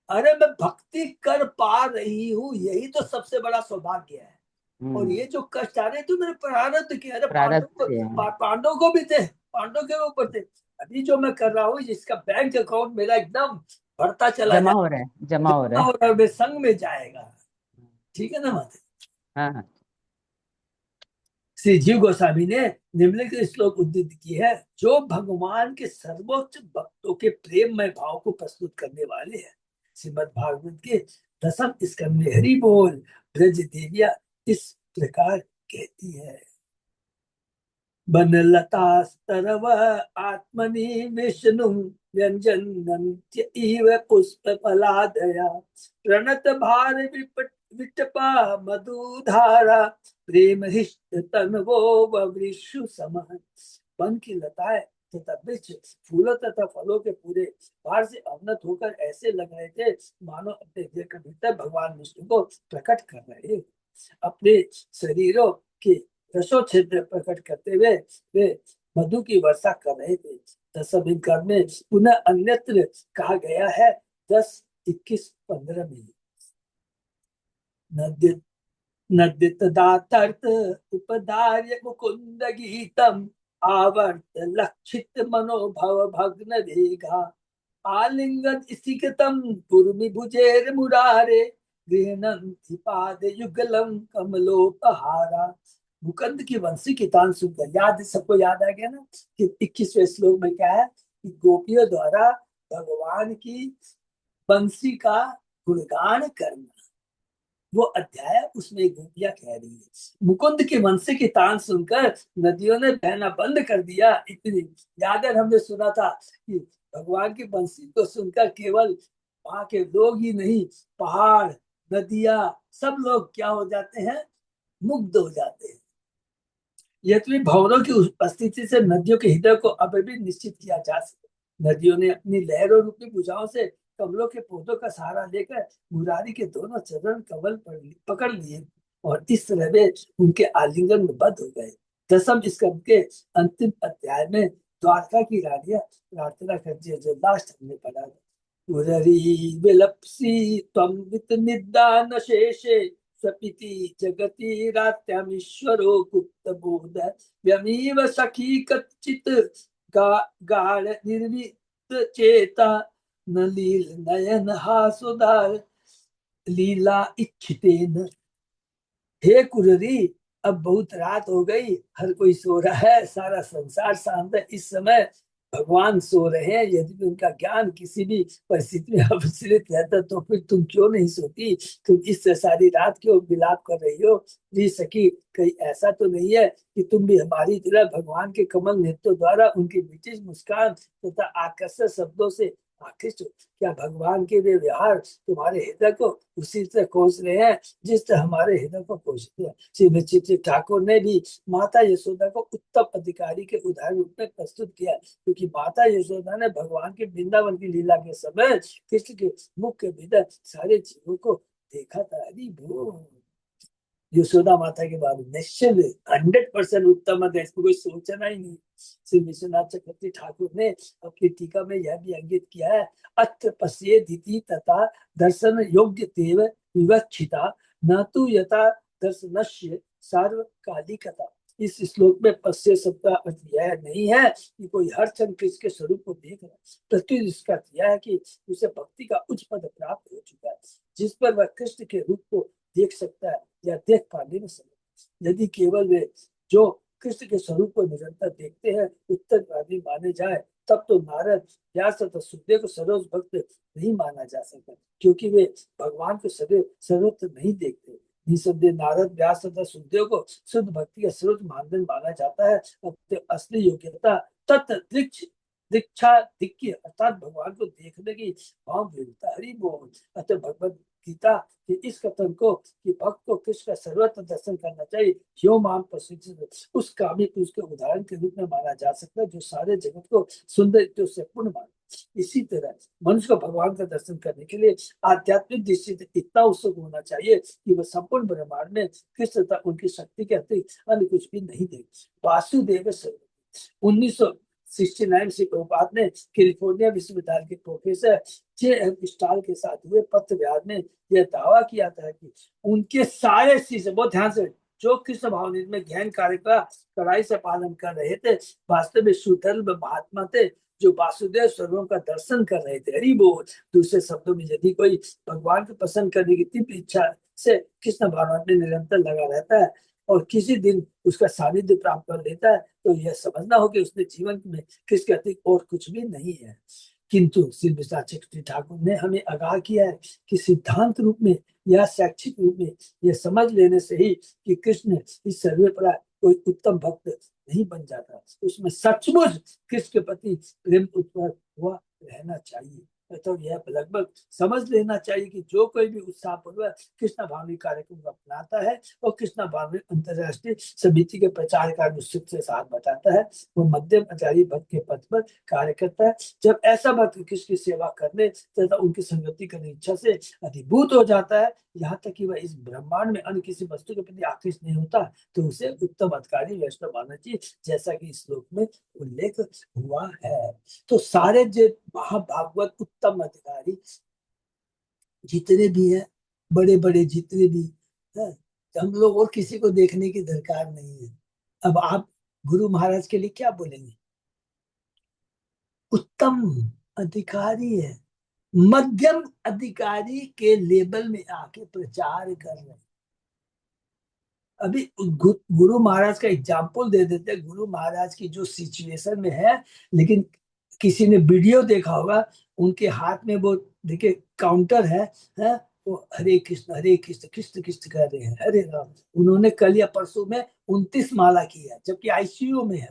अरे मैं भक्ति कर पा रही हूँ, यही तो सबसे बड़ा सौभाग्य है। और ये जो कष्ट आ रहे थे मेरे प्रारब्ध के, अरे प्रारब्ध से है। पांडव को भी थे, पांडव के ऊपर थे। अभी जो मैं कर रहा हूँ जिसका बैंक अकाउंट मेरा एकदम बढ़ता चला जमा हो जाए, रहा है, जमा हो रहा है। और मेरे संग में जाएगा। ठीक है ना माता? हाँ हाँ। श्री जीव गोस्वामी ने निम्नलिखित श्लोक उद्धृत की है, जो भगवान के सर्वोच्च भक्तों के प्रेममय भाव को प्रस्तुत करने वाले हैं। श्रीमद् भागवत के 10 स्कंद में हरि बोल ब्रज देविया इस प्रकार कहती है, बनलता स्तरव आत्मनि विष्णु व्यंजन इव पुष्प फलादया प्रणत भार विटपा मधुधारा प्रेम हृष्ट तन्वो वृषु समान। वन की लताएं तथा वृक्ष फूलों तथा फलों के पूरे भार से अवनत होकर ऐसे लग रहे थे मानो अपने हृदय के भीतर भगवान विष्णु को प्रकट कर रहे, अपने शरीरों के रसो क्षेत्र प्रकट करते हुए वे मधु की वर्षा कर रहे थे। दसम कर्म में पुनः अन्यत्र कहा गया है 10, 21, 15 में, नद्य नद्य तदातर्थ उपदार्य मुकुंद गीतम आवर्त लक्षित मनोभव भग्न देगा आलिंगन इसिकतम कुर्मि भुजेर मुरारे गृहणन्ति पाद युगलम कमलोपहारा। मुकुंद की वंशी की तान सुनकर याद, सबको याद आ गया ना कि 21वें श्लोक में क्या है कि गोपियों द्वारा भगवान की वंशी का गुणगान करना, वो अध्याय उसमें गोपियां कह रही है। मुकुंद की वंशी की तान सुनकर नदियों ने बहना बंद कर दिया। इतनी याद है, हमने सुना था कि भगवान की वंशी को सुनकर केवल वहां के लोग ही नहीं, पहाड़, नदियां, सब लोग क्या हो जाते हैं, मुग्ध हो जाते हैं। यद्यपि भंवरों की उपस्थिति से नदियों के हृदय को अब भी निश्चित किया जा सके। नदियों ने अपनी लहरों रूपी भुजाओं से कमलों के पौधों का सहारा लेकर मुरारी के दोनों चरण कमल पकड़ लिए और इस तरह वे उनके आलिंगन में बद्ध हो गए। दसम स्कंद के अंतिम अध्याय में द्वारका की रानियां प्रार्थना करती है, जो लास्ट हमने पढ़ा था। मुररी विलप्सी त्वं वित निदान शेषे स्वपिति जगति रात्यमीश्वरो गुप्त बोध व्यमीव सखी कच्चित गाढ़ निर्मित चेता न लील नयन हासुदार लीला इच्छितेन। हे कुररी, अब बहुत रात हो गई, हर कोई सो रहा है, सारा संसार शांत है। इस समय भगवान सो रहे हैं। यदि उनका ज्ञान किसी भी परिस्थिति में अवसरित रहता तो फिर तुम क्यों नहीं सोती? तुम इस सारी रात क्यों विलाप कर रही हो? जी सखी, कहीं ऐसा तो नहीं है कि तुम भी हमारी तरह भगवान के कमल नेत्रों द्वारा उनकी मीठी मुस्कान तथा आकर्षक शब्दों से आकृष्ट हो? क्या भगवान के वे व्यवहार तुम्हारे हृदय को उसी तरह कोस रहे हैं जिस तरह हमारे हृदय को कोसते हैं? श्री विचित्र ठाकुर ने भी माता यशोदा को उत्तम अधिकारी के उदाहरण रूप में प्रस्तुत किया, क्योंकि माता यशोदा ने भगवान के वृंदावन की लीला के समय कृष्ण के मुख के भीतर सारे जीवों को देखा था। हरि बोल। यशोदा माता के बारे में निश्चित 100% उत्तम है, इसको कोई सोचना ही नहीं। श्री विश्वनाथ चक्रवर्ती ठाकुर ने अपनी टीका में यह भी अंकित किया है, अत्र पश्येदिति तथा दर्शन योग्य तेव विवक्षिता न तो यथा दर्शनस्य सार्वकालिकता। इस श्लोक में पश्य शब्द का अर्थ यह नहीं है कि कोई हर क्षण कृष्ण के स्वरूप को देख रहा है, प्रत्युत इसका अर्थ यह है कि उसे भक्ति का उच्च पद प्राप्त हो चुका है, जिस पर वह कृष्ण के रूप को देख सकता है या देख पाने में समर्थ। यदि केवल वे जो कृष्ण के स्वरूप को निरंतर देखते हैं उत्तरवादी माने जाए, तब तो नारद, व्यास तथा सुखदेव को सरोज भक्त नहीं माना जा सकता, क्योंकि वे भगवान को सदैव सर्वत्र नहीं देखते। निसंदेह नारद, व्यास तथा सुखदेव को शुद्ध भक्ति का सर्वोच्च मानदंड माना जाता है। असली योग्यता तत्व दीक्षा दिक्य अर्थात भगवान को देखने की भाव मिलता। हरि बोल। अतः भगवत गीता के इस कथन को कि भक्त को कृष्ण का सर्वत्र दर्शन करना चाहिए, यो मान प्रसिद्ध उस कामी पुरुष के उदाहरण के रूप में माना जा सकता है, जो सारे जगत को सुंदर से पूर्ण माने। इसी तरह मनुष्य को भगवान का दर्शन करने के लिए आध्यात्मिक दृष्टि से इतना उत्सुक होना चाहिए कि वह संपूर्ण ब्रह्मांड में कृष्ण तथा उनकी शक्ति के अतिरिक्त अन्य कुछ भी नहीं देखे। वासुदेव 1969 से प्रभुपाद ने कैलिफोर्निया विश्वविद्यालय के प्रोफेसर जे स्टाल के साथ हुए पत्र विहार में यह दावा किया था कि उनके सारे शिष्य, बहुत ध्यान से, जो कृष्ण भावनिधि में गहन कार्य का कड़ाई से पालन कर रहे थे, वास्तव में शुद्धल महात्मा थे जो वासुदेव स्वरूप का दर्शन कर रहे थे। हरि बोल। दूसरे शब्दों में, यदि कोई भगवान को पसंद करने की तीव्र इच्छा से कृष्ण भावना में निरंतर लगा रहता है और किसी दिन उसका सानिध्य प्राप्त कर लेता है, तो यह समझना हो कि उसने जीवन में कृष्ण के अतिरिक्त और कुछ भी नहीं है। किंतु श्री विश्वनाथ चक्रवर्ती ठाकुर ने हमें आगाह किया है कि सिद्धांत रूप में या शैक्षिक रूप में यह समझ लेने से ही कि कृष्ण इस सर्वे पर कोई उत्तम भक्त नहीं बन जाता, उसमें सचमुच कृष्ण के प्रति प्रेम उत्पन्न हुआ रहना चाहिए। तो यह लगभग समझ लेना चाहिए कि जो कोई भी उत्साह पूर्वक कृष्ण भावनी कार्यक्रम को अपनाता है और कृष्ण भावनी अंतरराष्ट्रीय समिति के प्रचार कार्य निश्चित से साथ बताता है, वो मध्यम आचार्य भक्त के पद पर कार्य करता है। जब ऐसा भक्त कृष्ण की सेवा करने तथा उनकी संगति करने इच्छा से अधिभूत हो जाता है, यहाँ तक कि वह इस ब्रह्मांड में अन्य किसी वस्तु के प्रति आकृष्ट नहीं होता, तो उसे उत्तम अधिकारी वैष्णव मानना चाहिए, जैसा कि इस श्लोक में उल्लेख हुआ है। तो सारे जो महाभागवत उत्तम अधिकारी जितने भी हैं, बड़े बड़े जितने भी हैं, हम लोग और किसी को देखने की दरकार नहीं है। अब आप गुरु महाराज के लिए क्या बोलेंगे? उत्तम अधिकारी है, मध्यम अधिकारी के लेवल में आके प्रचार कर रहे हैं। अभी गुरु महाराज का एग्जाम्पल दे देते हैं, गुरु महाराज की जो सिचुएशन में है। लेकिन किसी ने वीडियो देखा होगा, उनके हाथ में वो देखिए काउंटर है, वो हरे कृष्ण कृष्ण कृष्ण कर रहे हैं, हरे राम। उन्होंने कल या परसों में 29 माला की है, जबकि आईसीयू में है।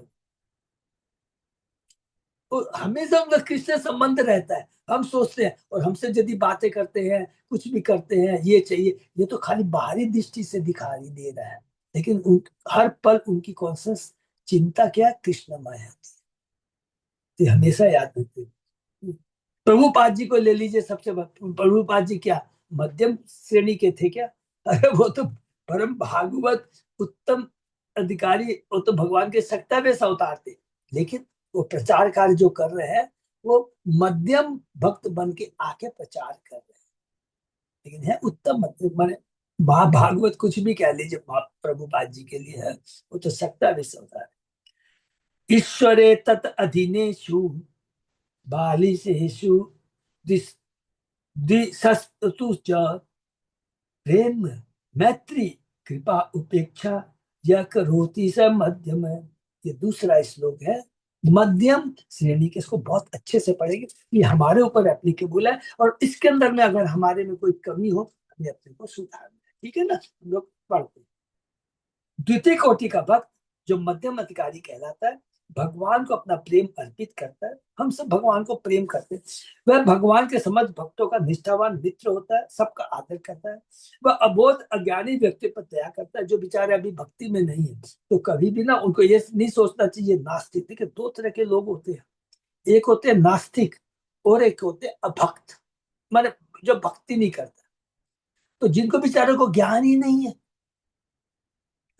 तो हमेशा उनका कृष्ण से संबंध रहता है। हम सोचते हैं, और हमसे यदि बातें करते हैं, कुछ भी करते हैं, ये चाहिए, ये तो खाली बाहरी दृष्टि से दिखाई दे रहा है। लेकिन हर पल उनकी कॉन्शियस चिंता क्या? कृष्णमय है। ये हमेशा याद रखते हैं। प्रभुपाद जी को ले लीजिए, सबसे प्रभुपाद जी क्या मध्यम श्रेणी के थे क्या? अरे वो तो परम भागवत उत्तम अधिकारी, वो तो भगवान के सक्तावेश अवतार थे। लेकिन वो प्रचार कार्य जो कर रहे हैं, वो मध्यम भक्त बन के आके प्रचार कर रहे हैं। लेकिन है उत्तम मध्यम, माने भागवत कुछ भी कह लीजिए, प्रभुपाद जी के लिए है, वो तो सक्तावेश अवतार है। ईश्वरे तत् अधीनेषु बालिशेषु दिशस्तु च प्रेम मैत्री कृपा उपेक्षा यह करोति स मध्यम। ये दूसरा श्लोक है, मध्यम श्रेणी के। इसको बहुत अच्छे से पढ़ेंगे, ये हमारे ऊपर एप्लीकेबल है। और इसके अंदर में अगर हमारे में कोई कमी हो, हमें अपने को सुधारना है। ठीक है ना? हम लोग पढ़ते हैं। द्वितीय कोटि का भक्त जो मध्यम अधिकारी कहलाता है, भगवान को अपना प्रेम अर्पित करता है। हम सब भगवान को प्रेम करते हैं। वह भगवान के समझ भक्तों का निष्ठावान मित्र होता है, सबका आदर करता है। वह अबोध अज्ञानी व्यक्ति पर दया करता है, जो बेचारे अभी भक्ति में नहीं है। तो कभी भी ना उनको ये नहीं सोचना चाहिए नास्तिक। देखिए, दो तरह के लोग होते हैं, एक होते हैं नास्तिक और एक होते हैं अभक्त, माने जो भक्ति नहीं करता। तो जिनको बेचारे को ज्ञान ही नहीं है,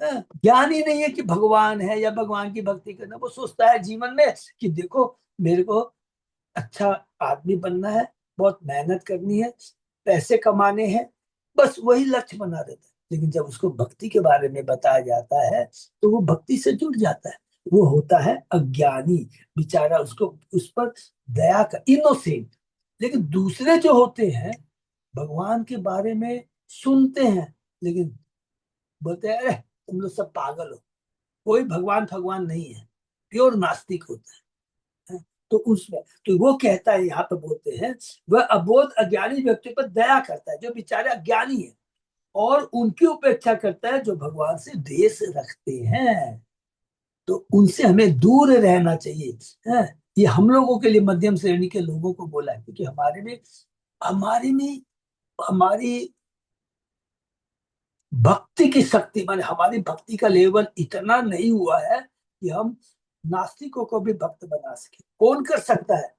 ज्ञान ही नहीं है कि भगवान है या भगवान की भक्ति करना, वो सोचता है जीवन में कि देखो, मेरे को अच्छा आदमी बनना है, बहुत मेहनत करनी है, पैसे कमाने हैं, बस वही लक्ष्य बना देता है। लेकिन जब उसको भक्ति के बारे में बताया जाता है, तो वो भक्ति से जुड़ जाता है। वो होता है अज्ञानी बेचारा, उसको उस पर दया का इनोसेंट। लेकिन दूसरे जो होते हैं, भगवान के बारे में सुनते हैं, लेकिन बोलते हैं अरे तुम लोग सब पागल हो, कोई भगवान भगवान नहीं है, प्योर नास्तिक होता है। तो उसमें तो वो कहता है, यहाँ पे बोलते हैं, वह अबोध अज्ञानी व्यक्ति पर दया करता है, जो बेचारे अज्ञानी है, और उनकी उपेक्षा करता है जो भगवान से द्वेष रखते हैं। तो उनसे हमें दूर रहना चाहिए। है, ये हम लोगों के लिए, मध्यम श्रेणी के लोगों को बोला है, क्योंकि हमारे में हमारी भक्ति की शक्ति, माने हमारी भक्ति का लेवल इतना नहीं हुआ है कि हम नास्तिकों को भी भक्त बना सके। कौन कर सकता है?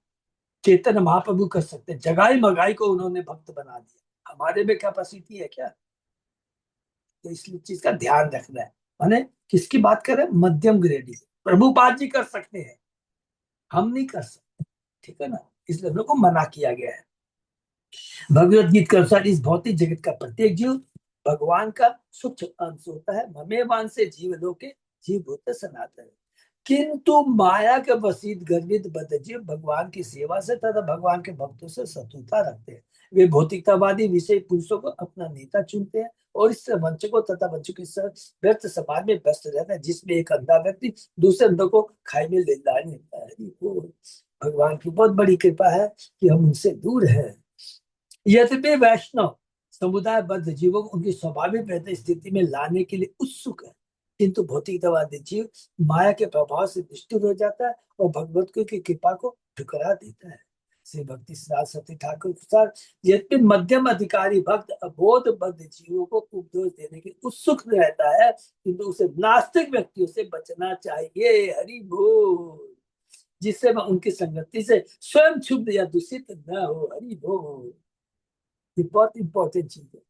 चैतन्य महाप्रभु कर सकते हैं। जगाई मगाई को उन्होंने भक्त बना दिया। हमारे में कैपेसिटी है क्या? तो इस चीज का ध्यान रखना है। माने किसकी बात करें? मध्यम ग्रेड। प्रभुपाद जी कर सकते हैं, हम नहीं कर सकते। ठीक है ना? इसलिए हम लोग को मना किया गया है। भगवत गीता के अनुसार इस भौतिक जगत का प्रत्येक जीव भगवान का सूक्ष्म अंश होता है। ममेवान से जीव लोके जीव भूत सनातन। किंतु माया के वशीत गर्वित बद्धजीव भगवान की सेवा से तथा भगवान के भक्तों से शत्रुता रखते हैं। वे भौतिकतावादी विषय पुरुषों को अपना नेता चुनते हैं, और इससे वंचकों तथा वंचकों के व्यर्थ समाज में व्यस्त रहता है, जिसमें एक अंधा व्यक्ति दूसरे अंधों को खाई में ले डालने लगता है। भगवान की बहुत बड़ी कृपा है कि हम उनसे दूर हैं। यद्यपि वैष्णव समुदायबद्ध जीवों को उनकी स्वाभाविक बेहतर स्थिति में लाने के लिए उत्सुक है, किंतु भौतिकतावादी जीव माया के प्रभाव से निष्ठुर हो जाता है और भगवत की कृपा को ठुकरा देता है। श्री भक्ति सिद्धार्थ सती ठाकुर के अनुसार, यद्यपि मध्यम अधिकारी भक्त अबोध बद्ध जीवों को उपदेश देने के उत्सुक रहता है, किंतु उसे नास्तिक व्यक्तियों से बचना चाहिए। हरि बोल। जिससे वह उनकी संगति से स्वयं क्षुब्ध या दूषित न हो। हरि बोल। ये बहुत इंपॉर्टेंट चीज है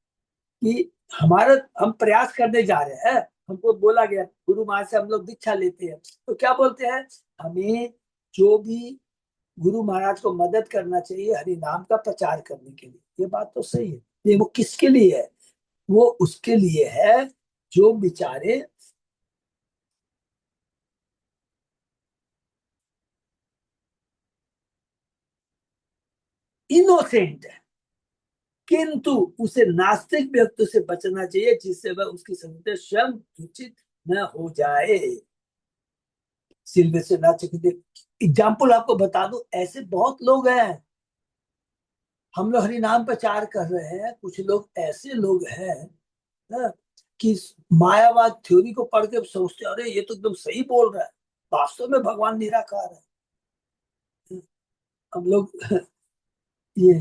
कि हमारा हम प्रयास करने जा रहे हैं। हमको बोला गया, गुरु महाराज से हम लोग दीक्षा लेते हैं, तो क्या बोलते हैं? हमें जो भी गुरु महाराज को मदद करना चाहिए हरि नाम का प्रचार करने के लिए। ये बात तो सही है। ये वो किसके लिए है? वो उसके लिए है जो बेचारे इनोसेंट है, किंतु उसे नास्तिक व्यक्ति से बचना चाहिए जिससे वह उसकी संगति स्वयं दूषित न हो जाए। सिल्वेस्टर एग्जाम्पल आपको बता दूं, ऐसे बहुत लोग हैं। हम लोग हरि नाम प्रचार कर रहे हैं, कुछ लोग ऐसे लोग हैं ना, कि मायावाद थ्योरी को पढ़ के सोचते हैं, अरे ये तो एकदम सही बोल रहा है, वास्तव में भगवान निराकार है। हम लोग ये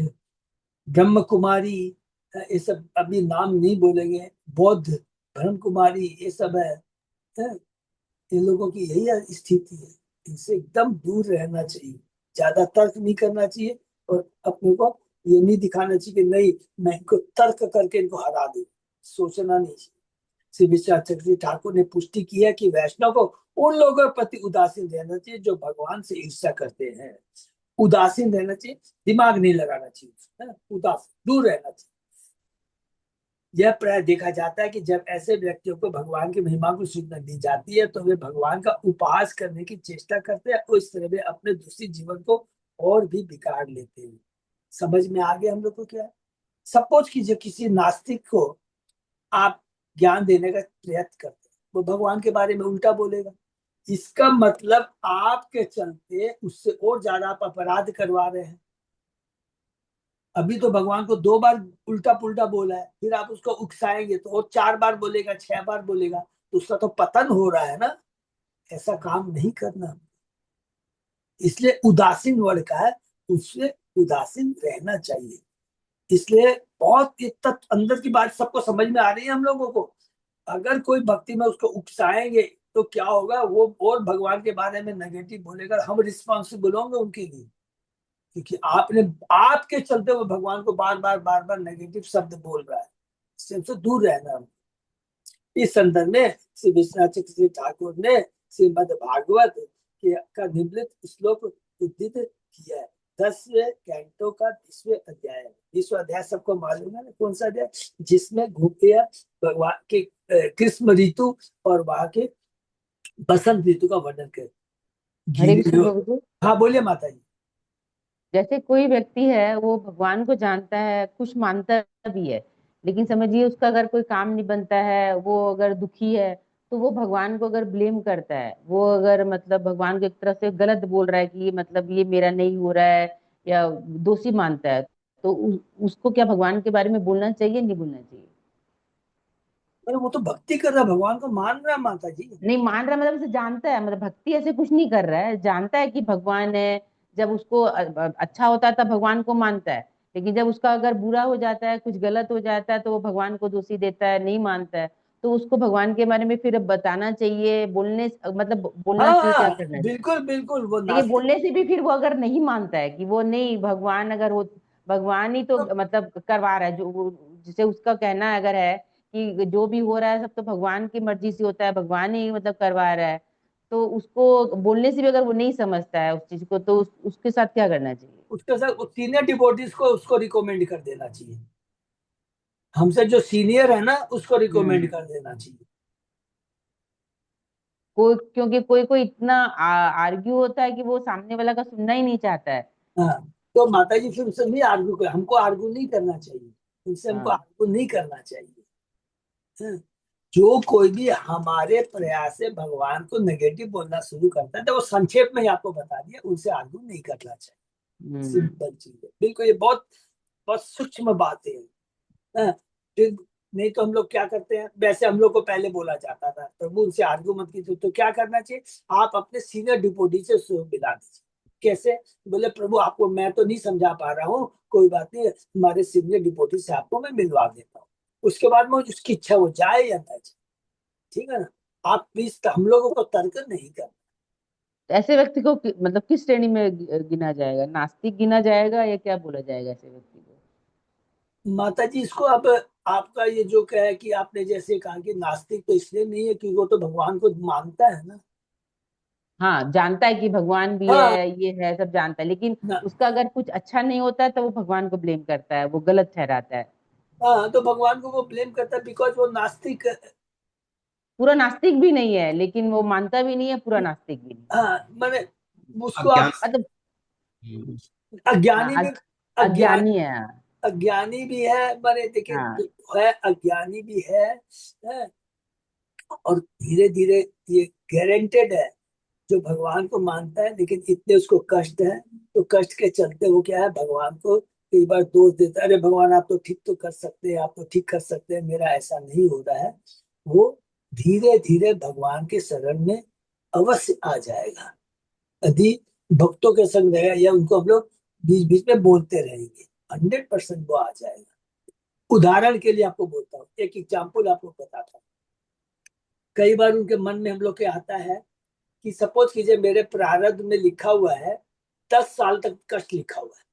ब्रह्म कुमारी, ये सब अभी नाम नहीं बोलेंगे, बौद्ध ब्रह्म कुमारी, ये सब है। इन लोगों की यही स्थिति है। इनसे एकदम दूर रहना चाहिए, ज्यादा तर्क नहीं करना चाहिए, और अपने को ये नहीं दिखाना चाहिए कि नहीं मैं इनको तर्क करके इनको हरा दूं, सोचना नहीं चाहिए। श्री विश्वनाथ चक्रवर्ती ठाकुर ने पुष्टि की है कि वैष्णव को उन लोगों के प्रति उदासीन रहना चाहिए जो भगवान से ईर्ष्या करते हैं। उदासीन रहना चाहिए, दिमाग नहीं लगाना चाहिए, है ना? उदासीन दूर रहना चाहिए। यह प्राय देखा जाता है कि जब ऐसे व्यक्तियों को भगवान की महिमा को सूचना दी जाती है तो वे भगवान का उपहास करने की चेष्टा करते हैं, और इस तरह वे अपने दूसरी जीवन को और भी बिगाड़ लेते हैं। समझ में आ गया हम लोग को क्या है? सपोज कीजिए किसी नास्तिक को आप ज्ञान देने का प्रयत्न करते हैं, वो भगवान के बारे में उल्टा बोलेगा, इसका मतलब आपके चलते उससे और ज्यादा आप अपराध करवा रहे हैं। अभी तो भगवान को 2 बार उल्टा पुल्टा बोला है, फिर आप उसको उकसाएंगे तो और 4 बार बोलेगा, 6 बार बोलेगा, तो उसका तो पतन हो रहा है ना। ऐसा काम नहीं करना, इसलिए उदासीन वर्ड का है, उससे उदासीन रहना चाहिए। इसलिए बहुत एक तत्व अंदर की बात सबको समझ में आ रही है हम लोगों को। अगर कोई भक्ति में उसको उकसाएंगे तो क्या होगा, वो और भगवान के बारे में नेगेटिव बोलेगा, हम रिस्पॉन्सिबल होंगे उनके लिए, क्योंकि आपने आपके चलते वो भगवान को बार बार नेगेटिव शब्द बोल रहा है। इससे हमसे दूर रहना है। इस संदर्भ में श्री विश्वनाथ चक्रवर्ती ठाकुर ने श्रीमद भागवत के का निम्नलिखित श्लोक उद्धृत किया है। 10वें कैंटो का 20वें अध्याय। 20वां अध्याय सबको मालूम है ना, कौन सा अध्याय? जिसमें घूमिया भगवान के ग्रीष्म ऋतु और वहां के बसंत ऋतु का वर्णन कर। हरे कृष्ण प्रभु जी। हाँ बोलिए माता जी। जैसे कोई व्यक्ति है वो भगवान को जानता है, कुछ मानता भी है, लेकिन समझिए उसका अगर कोई काम नहीं बनता है, वो अगर दुखी है, तो वो भगवान को अगर ब्लेम करता है, वो अगर मतलब भगवान को एक तरह से गलत बोल रहा है कि मतलब ये मेरा नहीं हो रहा है, या दोषी मानता है, तो उसको क्या भगवान के बारे में बोलना चाहिए, नहीं बोलना चाहिए? अरे वो तो भक्ति कर रहा है, भगवान को मान रहा है माता जी। नहीं मान रहा मतलब उसे जानता है, मतलब भक्ति ऐसे कुछ नहीं कर रहा है, जानता है कि भगवान है। जब उसको अच्छा होता है तब भगवान को मानता है, लेकिन जब उसका अगर बुरा हो जाता है, कुछ गलत हो जाता है, तो वो भगवान को दोषी देता है, नहीं मानता है। तो उसको भगवान के बारे में फिर बताना चाहिए, बोलने मतलब बोलना हाँ चाहिए, क्या हाँ करना चाहिए? बिल्कुल बिल्कुल, वो लेकिन नास्तिक। बोलने से भी फिर वो अगर नहीं मानता है कि वो नहीं, भगवान अगर हो, भगवान ही तो मतलब करवा रहा है, जो जिसे उसका कहना अगर है कि जो भी हो रहा है सब तो भगवान की मर्जी से होता है, भगवान ही मतलब करवा रहा है, तो उसको बोलने से भी अगर वो नहीं समझता है उस चीज को, तो उसके साथ क्या करना चाहिए? उसके साथ सीनियर डिवोटीज को उसको रिकमेंड कर देना चाहिए, हमसे जो सीनियर है ना उसको रिकमेंड हम्म। कर देना चाहिए। कोई, क्योंकि कोई कोई इतना आर्ग्यू होता है कि वो सामने वाला का सुनना ही नहीं चाहता है। हाँ, तो माता जी फिर उनसे नहीं आर्गू कर, हमको आर्गू नहीं करना चाहिए, उनसे हमको हाँ। आर्गू नहीं करना चाहिए। हाँ, जो कोई भी हमारे प्रयास से भगवान को नेगेटिव बोलना शुरू करता है, तो वो संक्षेप में ही आपको बता दिया, उनसे आर्गू नहीं करना चाहिए। हम्म। सिंपल चीज है, बिल्कुल ये बहुत बहुत सूक्ष्म बातें हैं। हाँ, फिर नहीं तो हम लोग क्या करते हैं, वैसे हम लोग को पहले बोला जाता था प्रभु उनसे आर्गू मत कीजिए, तो क्या करना चाहिए, आप अपने सीनियर डिपोटी से उसको मिला दीजिए। कैसे? बोले प्रभु आपको मैं तो नहीं समझा पा रहा हूँ, कोई बात नहीं, हमारे सीनियर डिपोटी से आपको मैं मिलवा देता हूँ। उसके बाद में उसकी इच्छा वो जाए या ना जाए, ठीक है ना। आप प्लीज, हम लोगों को तर्क नहीं करना। तो ऐसे व्यक्ति को मतलब किस श्रेणी में गिना जाएगा, नास्तिक गिना जाएगा या क्या बोला जाएगा ऐसे व्यक्ति को? माता जी इसको अब आपका ये जो क्या है कि आपने जैसे कहा कि नास्तिक तो इसलिए नहीं है कि वो तो भगवान को मानता है ना। हाँ, जानता है कि भगवान भी हाँ है, ये है, सब जानता है, लेकिन ना, उसका अगर कुछ अच्छा नहीं होता है तो वो भगवान को ब्लेम करता है, वो गलत ठहराता है। हाँ तो भगवान को वो ब्लेम करता है बिकॉज वो नास्तिक पूरा नास्तिक भी नहीं है, लेकिन वो मानता भी नहीं है, पूरा नास्तिक भी नहीं है। हाँ मैंने उसको अज्ञान। आप मतलब हम्म, अज्ञानी हाँ, भी, अज्ञान अज्ञानी है। अज्ञानी भी है, मैंने देखिए हाँ है, अज्ञानी भी है, और धीरे धीरे ये गारंटेड है जो भगवान को मानता है लेकिन इतने उसको कष्ट है, तो कष्ट के चलते वो क्या है, भगवान को कई बार दोष देता है, अरे भगवान आप तो ठीक तो कर सकते हैं, आप तो ठीक कर सकते हैं, मेरा ऐसा नहीं हो रहा है। वो धीरे धीरे भगवान के शरण में अवश्य आ जाएगा यदि भक्तों के संग रहेगा, या उनको हम लोग बीच बीच में बोलते रहेंगे, 100% वो आ जाएगा। उदाहरण के लिए आपको बोलता हूँ, एक एग्जाम्पल आपको बताता हूँ। कई बार उनके मन में हम लोग के आता है कि सपोज कीजिए मेरे प्रारब्ध में लिखा हुआ है 10 साल तक कष्ट लिखा हुआ है,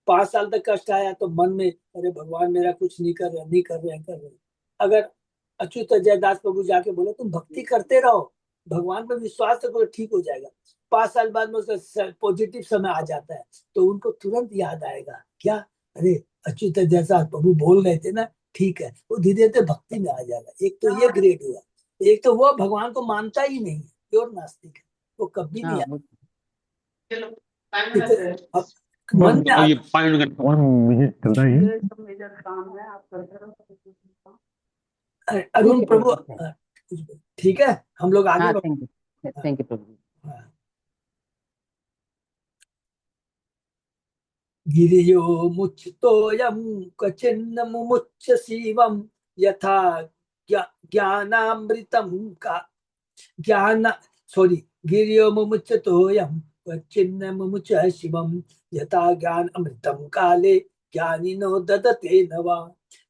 5 साल तक कष्ट आया तो मन में अरे भगवान मेरा कुछ नहीं कर रहे, नहीं कर रहे, कर रहे। अगर अच्युत जयदास प्रभु जाके बोले तुम भक्ति करते रहो, भगवान पर विश्वास रखो, तो ठीक हो जाएगा। 5 साल बाद में उसका पॉजिटिव समय आ जाता है, तो उनको तुरंत याद आएगा क्या, अरे अच्युत जयदास प्रभु बोल रहे थे ना, ठीक है, वो धीरे धीरे भक्ति में आ जाएगा। एक तो ये ग्रेड हुआ, एक तो वो भगवान को मानता ही नहीं है, प्योर नास्तिक है, वो कभी नहीं हाँ आता। वो अब मन में ये पॉइंट ठीक अरुण है प्रभु, प्रभु, ठीक है। ठीक है, हम लोग आगे हाँ बढ़। थैंक यू प्रभु जी। हाँ। गिरियो मुच्यतोऽयं क्वचिन्न मुमुच्य शिवम, यथा ज्ञानामृतम का ज्ञान, सॉरी, गिरियो मुमुच्यतोऽयं क्वचिन्न मुमुच्य शिवम, यथा ज्ञान अमृतम काले ज्ञानिनो ददते नवा।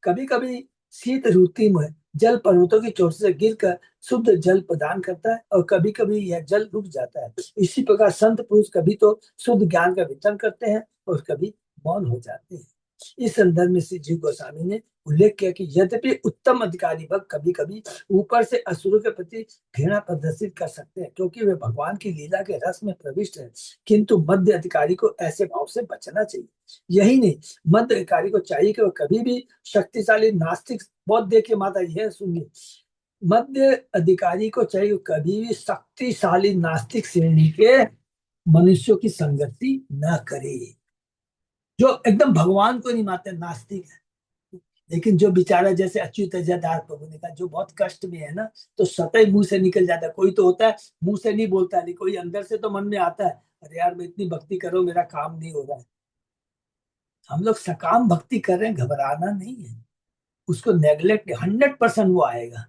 कभी कभी शीत ऋतु में जल पर्वतों की चोट से गिरकर शुद्ध जल प्रदान करता है, और कभी कभी यह जल रुक जाता है। इसी प्रकार संत पुरुष कभी तो शुद्ध ज्ञान का वितरण करते हैं और कभी मौन हो जाते हैं। इस संदर्भ में श्री जीव गोस्वामी ने उल्लेख किया कि यद्यपि उत्तम अधिकारी भक्त कभी कभी ऊपर से असुरों के प्रति घृणा प्रदर्शित कर सकते हैं क्योंकि वे भगवान की लीला के रस में प्रविष्ट हैं, किंतु मध्य अधिकारी को ऐसे भाव से बचना चाहिए। यही नहीं, मध्य अधिकारी को चाहिए कि वह कभी भी शक्तिशाली नास्तिक, बहुत देखिए माता यह सुनिए, मध्य अधिकारी को चाहिए कि कभी भी शक्तिशाली नास्तिक श्रेणी के मनुष्यों की संगति न करे, जो एकदम भगवान को नहीं मानते, नास्तिक है। लेकिन जो बेचारा जैसे अच्युत जयदास प्रभु ने कहा, जो बहुत कष्ट में है ना, तो स्वतः ही मुंह से निकल जाता है। कोई तो होता है मुंह से नहीं बोलता, लेकिन कोई अंदर से तो मन में आता है, अरे यार मैं इतनी भक्ति करो, मेरा काम नहीं हो रहा है। हम लोग सकाम भक्ति कर रहे हैं, घबराना नहीं है, उसको नेग्लेक्ट 100% वो आएगा,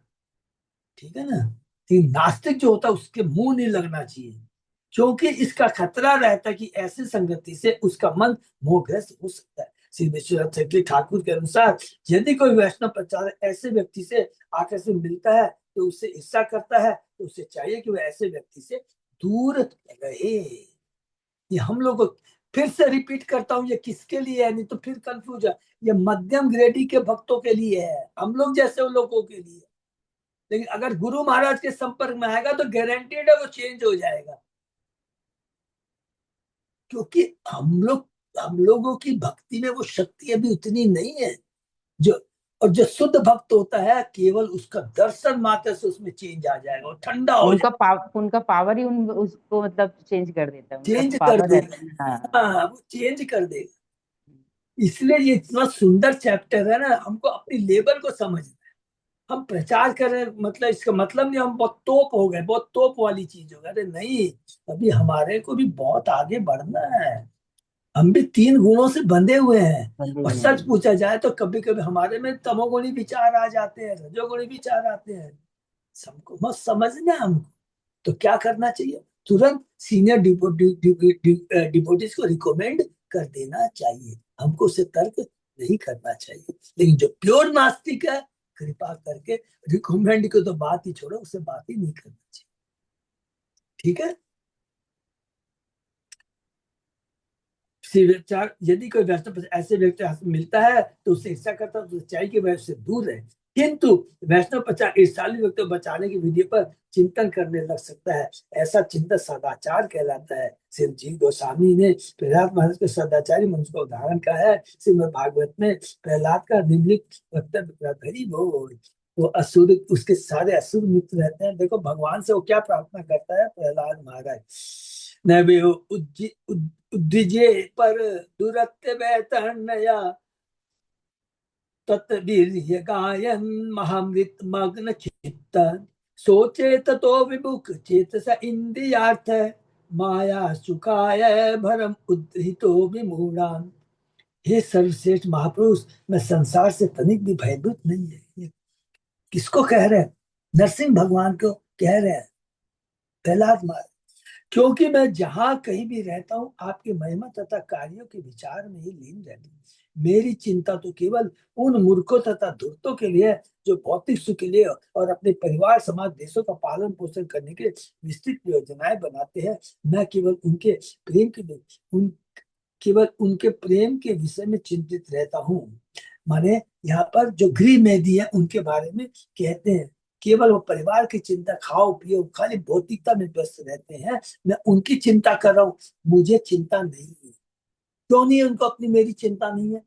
ठीक है ना। लेकिन नास्तिक जो होता है उसके मुंह नहीं लगना चाहिए, क्योंकि इसका खतरा रहता है कि ऐसी संगति से उसका मन मोहग्रस्त हो सकता है। श्री विश्वनाथ चक्रवर्ती ठाकुर के अनुसार यदि कोई वैष्णव प्रचारक ऐसे व्यक्ति से आकर्षण मिलता है तो उससे ईर्ष्या करता है, तो उसे चाहिए कि वह ऐसे व्यक्ति से दूर रहे। ये हम लोग को फिर से रिपीट करता हूँ, ये किसके लिए है, नहीं तो फिर कंफ्यूज है। ये मध्यम ग्रेडी के भक्तों के लिए है, हम लोग जैसे उन लोगों के लिए। लेकिन अगर गुरु महाराज के संपर्क में आएगा तो गारंटेड है वो चेंज हो जाएगा, क्योंकि हम लोगों की भक्ति में वो शक्ति अभी उतनी नहीं है जो, और जो शुद्ध भक्त होता है केवल उसका दर्शन मात्र से उसमें चेंज आ जाएगा, वो ठंडा हो जाएगा, उनका पावर ही उन उसको मतलब चेंज कर देता है, उनका चेंज कर पावर रहता है। देगा। हाँ वो चेंज कर देगा। इसलिए ये इतना सुंदर चैप्टर है ना, हमको अपनी लेवल को समझना है। हम प्रचार कर रहे हैं, मतलब इसका मतलब नहीं हम बहुत तोप हो गए, बहुत तोप वाली चीज हो गई, अरे नहीं, अभी हमारे को भी बहुत आगे बढ़ना है। हम भी 3 गुणों से बंधे हुए हैं, बंदे और हुए सच हैं। पूछा जाए तो कभी कभी हमारे में तमोगुणी विचार आ जाते हैं, रजोगुणी विचार आते हैं, सबको मत समझना है हमको। तो क्या करना चाहिए, तुरंत सीनियर डिपोटीज को रिकमेंड कर देना चाहिए, हमको उसे तर्क नहीं करना चाहिए। लेकिन जो प्योर नास्तिक है, कृपा करके रिकमेंड को तो बात ही छोड़ो, उससे बात ही नहीं करना चाहिए, ठीक है। शिष्टाचार, यदि कोई वैष्णव ऐसे व्यक्ति से मिलता है तो उससे ईर्ष्या करता है, तो चाहिए कि वह उससे दूर रहे। किंतु वैष्णव प्रचार ईर्ष्यालु व्यक्ति को बचाने की विधि पर चिंतन करने लग सकता है, ऐसा चिंतन सदाचार कहलाता है। श्री जी गोस्वामी ने प्रहलाद महाराज के सदाचारी मनुष्य का उदाहरण कहा है। श्रीमद् भागवत में प्रहलाद का निम्नलिखित वक्तव्य, हरि बोल, वो असुर, उसके सारे असुर मित्र रहते हैं। देखो भगवान से वो क्या प्रार्थना करता है प्रहलाद महाराज, न वे उद्विजे पर दुरत्य वैतरण्या तत्वीर्य गायन महामृत मग्न चित्त सोचेत तो विमुख चेतस इंद्रियार्थ माया सुखाय भरम उद्धृतो विमूढ़ान। हे सर्वश्रेष्ठ महापुरुष, मैं संसार से तनिक भी भयभीत नहीं है। ये किसको कह रहे हैं? नरसिंह भगवान को कह रहे हैं, प्रहलाद महाराज। क्योंकि मैं जहां कहीं भी रहता हूँ आपकी महिमा तथा कार्यों के विचार में ही लीन रहती हूँ। मेरी चिंता तो केवल उन मूर्खों तथा धूर्तों के लिए है जो भौतिक सुख के लिए और अपने परिवार समाज देशों का पालन पोषण करने के लिए विस्तृत योजनाएं बनाते हैं। मैं केवल उनके प्रेम के विषय में चिंतित रहता हूँ। माने यहाँ पर जो गृह मेदी है उनके बारे में कहते हैं, केवल वो परिवार की चिंता, खाओ पियो, खाली भौतिकता में व्यस्त रहते हैं। मैं उनकी चिंता कर रहा हूँ, मुझे चिंता नहीं है। क्यों नहीं है उनको? अपनी मेरी चिंता नहीं है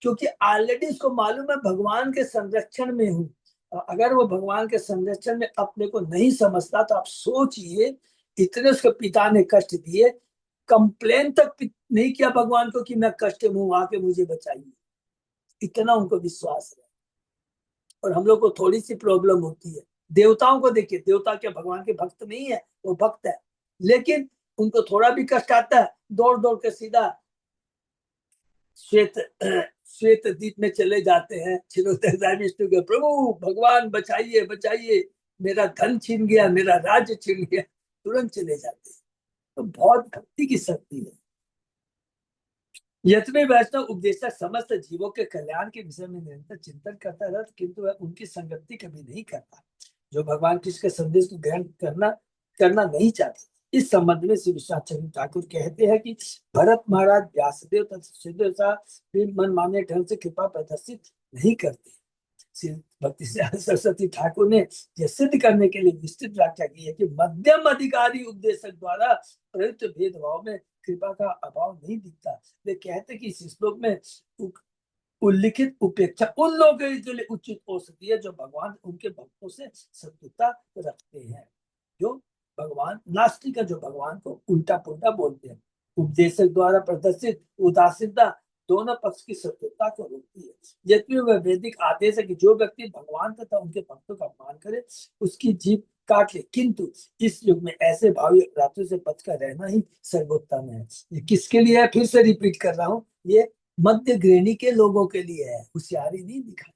क्योंकि ऑलरेडी उसको मालूम है भगवान के संरक्षण में हूँ। अगर वो भगवान के संरक्षण में अपने को नहीं समझता तो आप सोचिए, इतने उसके पिता ने कष्ट दिए, कंप्लेन तक नहीं किया भगवान को कि मैं कष्ट में हूँ, आके मुझे बचाइए। इतना उनको विश्वास है। और हम लोग को थोड़ी सी प्रॉब्लम होती है। देवताओं को देखिए, देवता क्या भगवान के भक्त नहीं है? वो भक्त है, लेकिन उनको थोड़ा भी कष्ट आता है, दौड़ दौड़ के सीधा श्वेत श्वेत द्वीप में चले जाते हैं। क्षीरोदय विष्णु के, प्रभु भगवान बचाइए बचाइए, मेरा धन छीन गया, मेरा राज्य छीन गया, तुरंत चले जाते हैं। तो बहुत भक्ति की शक्ति है। यद्यपि वैष्णव उपदेशक समस्त जीवों के कल्याण के विषय में निरंतर चिंतन करता रहता, किंतु वह उनकी संगति कभी नहीं करता जो भगवान कृष्ण के संदेश को ग्रहण करना नहीं चाहते। इस संबंध में श्री विश्वनाथ चंद्र ठाकुर कहते हैं कि भरत महाराज व्यासदेव तथा सुदेव मन माने ढंग से कृपा प्रदर्शित नहीं करते। श्री भक्ति सरस्वती ठाकुर ने यह सिद्ध करने के लिए विस्तृत व्याख्या की है कि मध्यम अधिकारी उपदेशक द्वारा प्रयुक्त भेदभाव में कृपा का अभाव नहीं दिखता। वे कहते कि इस श्लोक में उल्लिखित उपेक्षा उन लोगों के लिए उचित हो सकती है जो भगवान उनके भक्तों से शत्रुता रखते हैं, जो भगवान नास्तिक है, जो भगवान को उल्टा पुल्टा बोलते हैं। उपदेशक द्वारा प्रदर्शित उदासीनता दोनों पक्ष की शत्रुता को रोकती है। यद्यपि वह वैदिक आदेश है कि जो व्यक्ति भगवान तथा उनके भक्तों का अपमान करे उसकी जीभ काट ले, किंतु इस युग में ऐसे भावी अपराधों से बचकर रहना ही सर्वोत्तम है। ये किसके लिए है? फिर से रिपीट कर रहा हूँ, ये मध्य श्रेणी के लोगों के लिए है, होशियारी नहीं दिखा।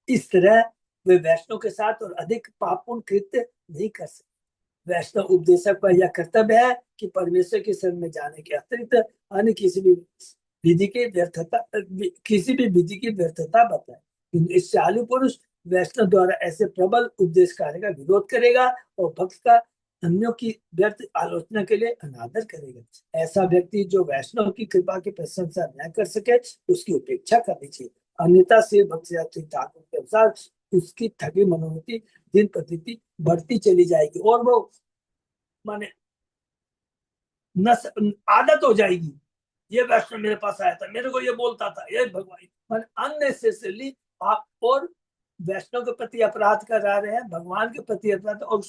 इस तरह वे वैष्णव के साथ और अधिक पापपूर्ण कृत्य नहीं कर सकते। वैष्णव उपदेशक का यह कर्तव्य है कि परमेश्वर के शरण में जाने के अतिरिक्त अन्य किसी भी विधि की व्यर्थता बताए। इस चालू पुरुष वैष्णव द्वारा ऐसे प्रबल उपदेश कार्य का विरोध करेगा और भक्त का अन्यों की व्यर्थ आलोचना के लिए अनादर करेगा। ऐसा व्यक्ति जो वैष्णव की कृपा की प्रशंसा न कर सके उसकी उपेक्षा करनी चाहिए, अन्यथा श्री भक्ति ठाकुर के अनुसार उसकी ठगी मनोवृत्ति दिन प्रतिदिन बढ़ती चली जाएगी और वो माने आदत हो जाएगी। ये वैष्णव मेरे पास आया था, मेरे को ये बोलता था, ये भगवान माने अननेसेसरली आप और वैष्णव के प्रति अपराध कर रहे हैं, भगवान के प्रति अपराध, और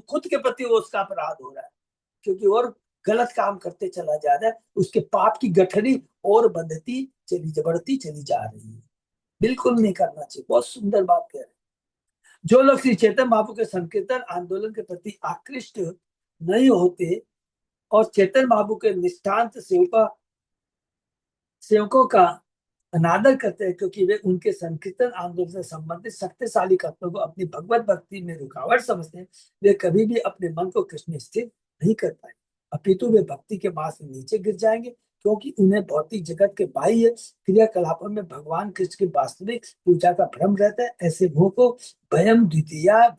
खुद के प्रति वो उसका अपराध हो रहा है क्योंकि और गलत काम करते चला जा रहा है। उसके पाप की गठरी और बढ़ती चली जा रही है। बिल्कुल नहीं करना चाहिए। बहुत सुंदर बात कह रहे हैं। जो लोग श्री चैतन्य महाप्रभु के संकीर्तन आंदोलन के प्रति आकृष्ट नहीं होते और चैतन्य महाप्रभु के निष्ठांत सेवकों का अनादर करते हैं क्योंकि वे उनके संकीर्तन आंदोलन से संबंधित शक्तिशाली तत्वों को अपनी भगवत भक्ति में रुकावट समझते हैं, वे कभी भी अपने मन को कृष्ण में स्थिर नहीं कर पाए, अपितु वे भक्ति के मार्ग से नीचे गिर जाएंगे क्योंकि उन्हें भौतिक जगत के बाह्य क्रियाकलापों में भगवान कृष्ण की वास्तविक पूजा का भ्रम रहता है। ऐसे मोह को भयम द्वितीया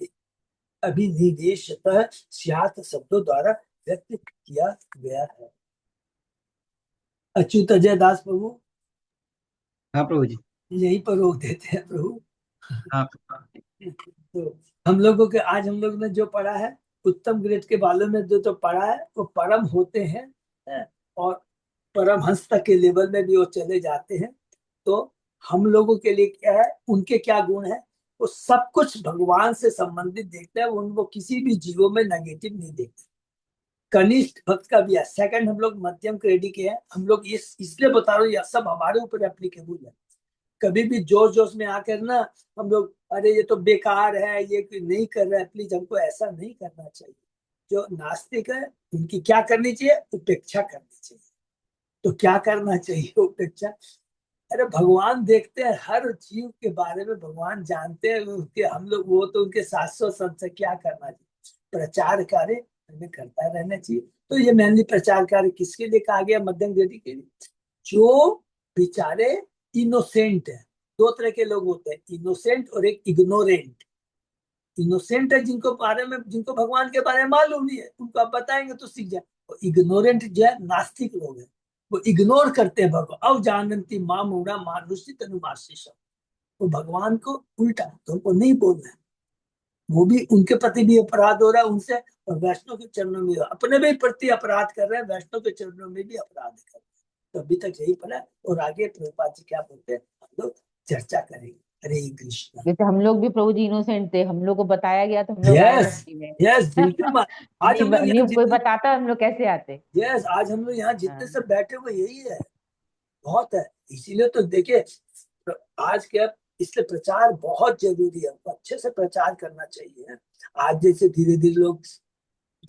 अभिनिवेशतः स्यात् शब्दों द्वारा व्यक्त किया गया है। अच्युत अजय दास प्रभु हाँ प्रभु जी। यहीं पर रोक देते हैं प्रभु। हाँ तो हम लोगों के आज हम लोग ने जो पढ़ा है, उत्तम ग्रेड के बालों में जो तो पढ़ा है वो परम होते हैं और परमहंस तक के लेवल में भी वो चले जाते हैं। तो हम लोगों के लिए क्या है, उनके क्या गुण है? वो सब कुछ भगवान से संबंधित देखते हैं, वो किसी भी जीवों में नेगेटिव नहीं देखते। कनिष्ठ भक्त का भी है। सेकंड, हम लोग मध्यम क्रेडिट के हैं। हम लोग इसलिए बता रहा हूँ, यह सब हमारे ऊपर एप्लीकेबल है। कभी भी जोश जोश में आकर ना हम लोग अरे ये तो बेकार है, ये नहीं कर रहा है, प्लीज हमको ऐसा नहीं करना चाहिए। जो नास्तिक है उनकी क्या करनी चाहिए? उपेक्षा करनी चाहिए। तो क्या करना चाहिए? उपेक्षा। अरे भगवान देखते हैं, हर जीव के बारे में भगवान जानते हैं। उनके हम लोग वो तो उनके शाश्वत संत से क्या करना चाहिए? प्रचार कार्य हमें करता रहना चाहिए। तो ये मेनली प्रचार कार्य किसके लिए कहा गया? मध्यम गति के लिए। जो बेचारे इनोसेंट है। दो तरह के लोग होते हैं, इनोसेंट और एक इग्नोरेंट। इनोसेंट है जिनको भगवान के बारे में मालूम नहीं है, उनको आप बताएंगे तो सीख जाए। और इग्नोरेंट जो है नास्तिक लोग हैं, वो इग्नोर करते हैं भगवान। अव जानती माँ मूढ़ा मानुषी तनुमाशीष। वो भगवान को उल्टा, तो उनको नहीं बोलना है। वो भी उनके प्रति भी अपराध हो रहा है उनसे, और वैष्णव के चरणों में अपने भी प्रति अपराध कर रहे हैं, वैष्णव के चरणों में भी अपराध कर रहे हैं। तो अभी तक यही पड़ा। और आगे प्रभुपाद जी क्या बोलते हैं हम लोग चर्चा करेंगे। हरे कृष्ण। जैसे हम लोग भी प्रभु जी इनोसेंट थे, हम लोग को बताया गया तो हम लोग आए यस, भक्ति में। यस, बिल्कुल। आज हम लोग नहीं यहाँ कोई जितने, बताता हम लोग कैसे आते। यस, आज हम लोग यहाँ जितने हाँ सब बैठे हुए यही है। बहुत है। इसीलिए तो देखिए, आज क्या, इसलिए प्रचार बहुत जरूरी है। हमको अच्छे से प्रचार करना चाहिए। आज जैसे धीरे धीरे लोग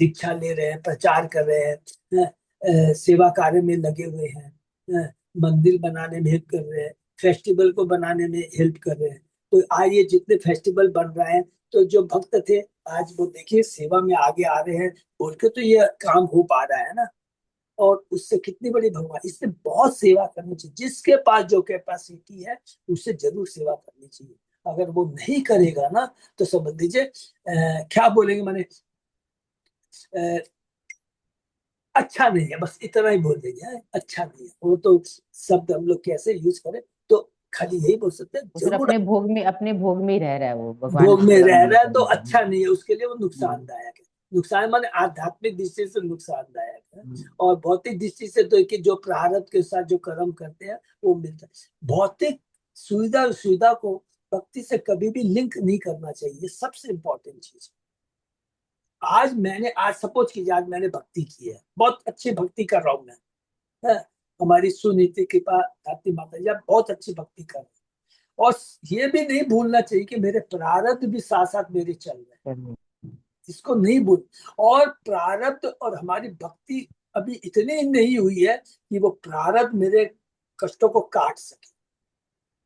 दीक्षा ले रहे हैं, प्रचार कर रहे हैं, सेवा कार्य में लगे हुए हैं, मंदिर बनाने में हेल्प कर रहे हैं, फेस्टिवल को बनाने में हेल्प कर रहे हैं। तो आज ये जितने फेस्टिवल बन रहे हैं, तो जो भक्त थे आज वो देखिए सेवा में आगे आ रहे हैं, बोल के तो ये काम हो पा रहा है ना। और उससे कितनी बड़ी भगवान, इससे बहुत सेवा करनी चाहिए। जिसके पास जो कैपेसिटी है उससे जरूर सेवा करनी चाहिए। अगर वो नहीं करेगा ना तो समझ लीजिए क्या बोलेंगे माने, अच्छा नहीं है, बस इतना ही बोल देंगे। अच्छा नहीं है वो तो शब्द हम लोग कैसे यूज करें, तो खाली यही बोल सकते हैं वो फिर जरूर। अपने भोग में ही रह रहा है, वो भगवान भोग की में सेवा रह नहीं रहा है तो करना अच्छा चाहता। नहीं है, उसके लिए वो हम्म, नुकसानदायक है। नुकसान माने आध्यात्मिक दृष्टि से नुकसानदायक है। हम्म, और भौतिक दृष्टि से तो कि जो प्रारब्ध के साथ जो कर्म करते हैं वो मिलता है। भौतिक सुविधा सुविधा को भक्ति से कभी भी लिंक नहीं करना चाहिए, ये सबसे इंपॉर्टेंट चीज। आज सपोज कीजिए, आज मैंने भक्ति की है, बहुत अच्छी भक्ति कर रहा हूँ मैं, है? हमारी सुनीति कृपा धात्री माता जी आप बहुत अच्छी भक्ति कर रहे हैं। और ये भी नहीं भूलना चाहिए कि मेरे प्रारब्ध भी साथ साथ मेरे चल रहे हैं। चलिए। इसको नहीं भूल। और प्रारब्ध और हमारी भक्ति अभी इतनी नहीं हुई है कि वो प्रारब्ध मेरे कष्टों को काट सके।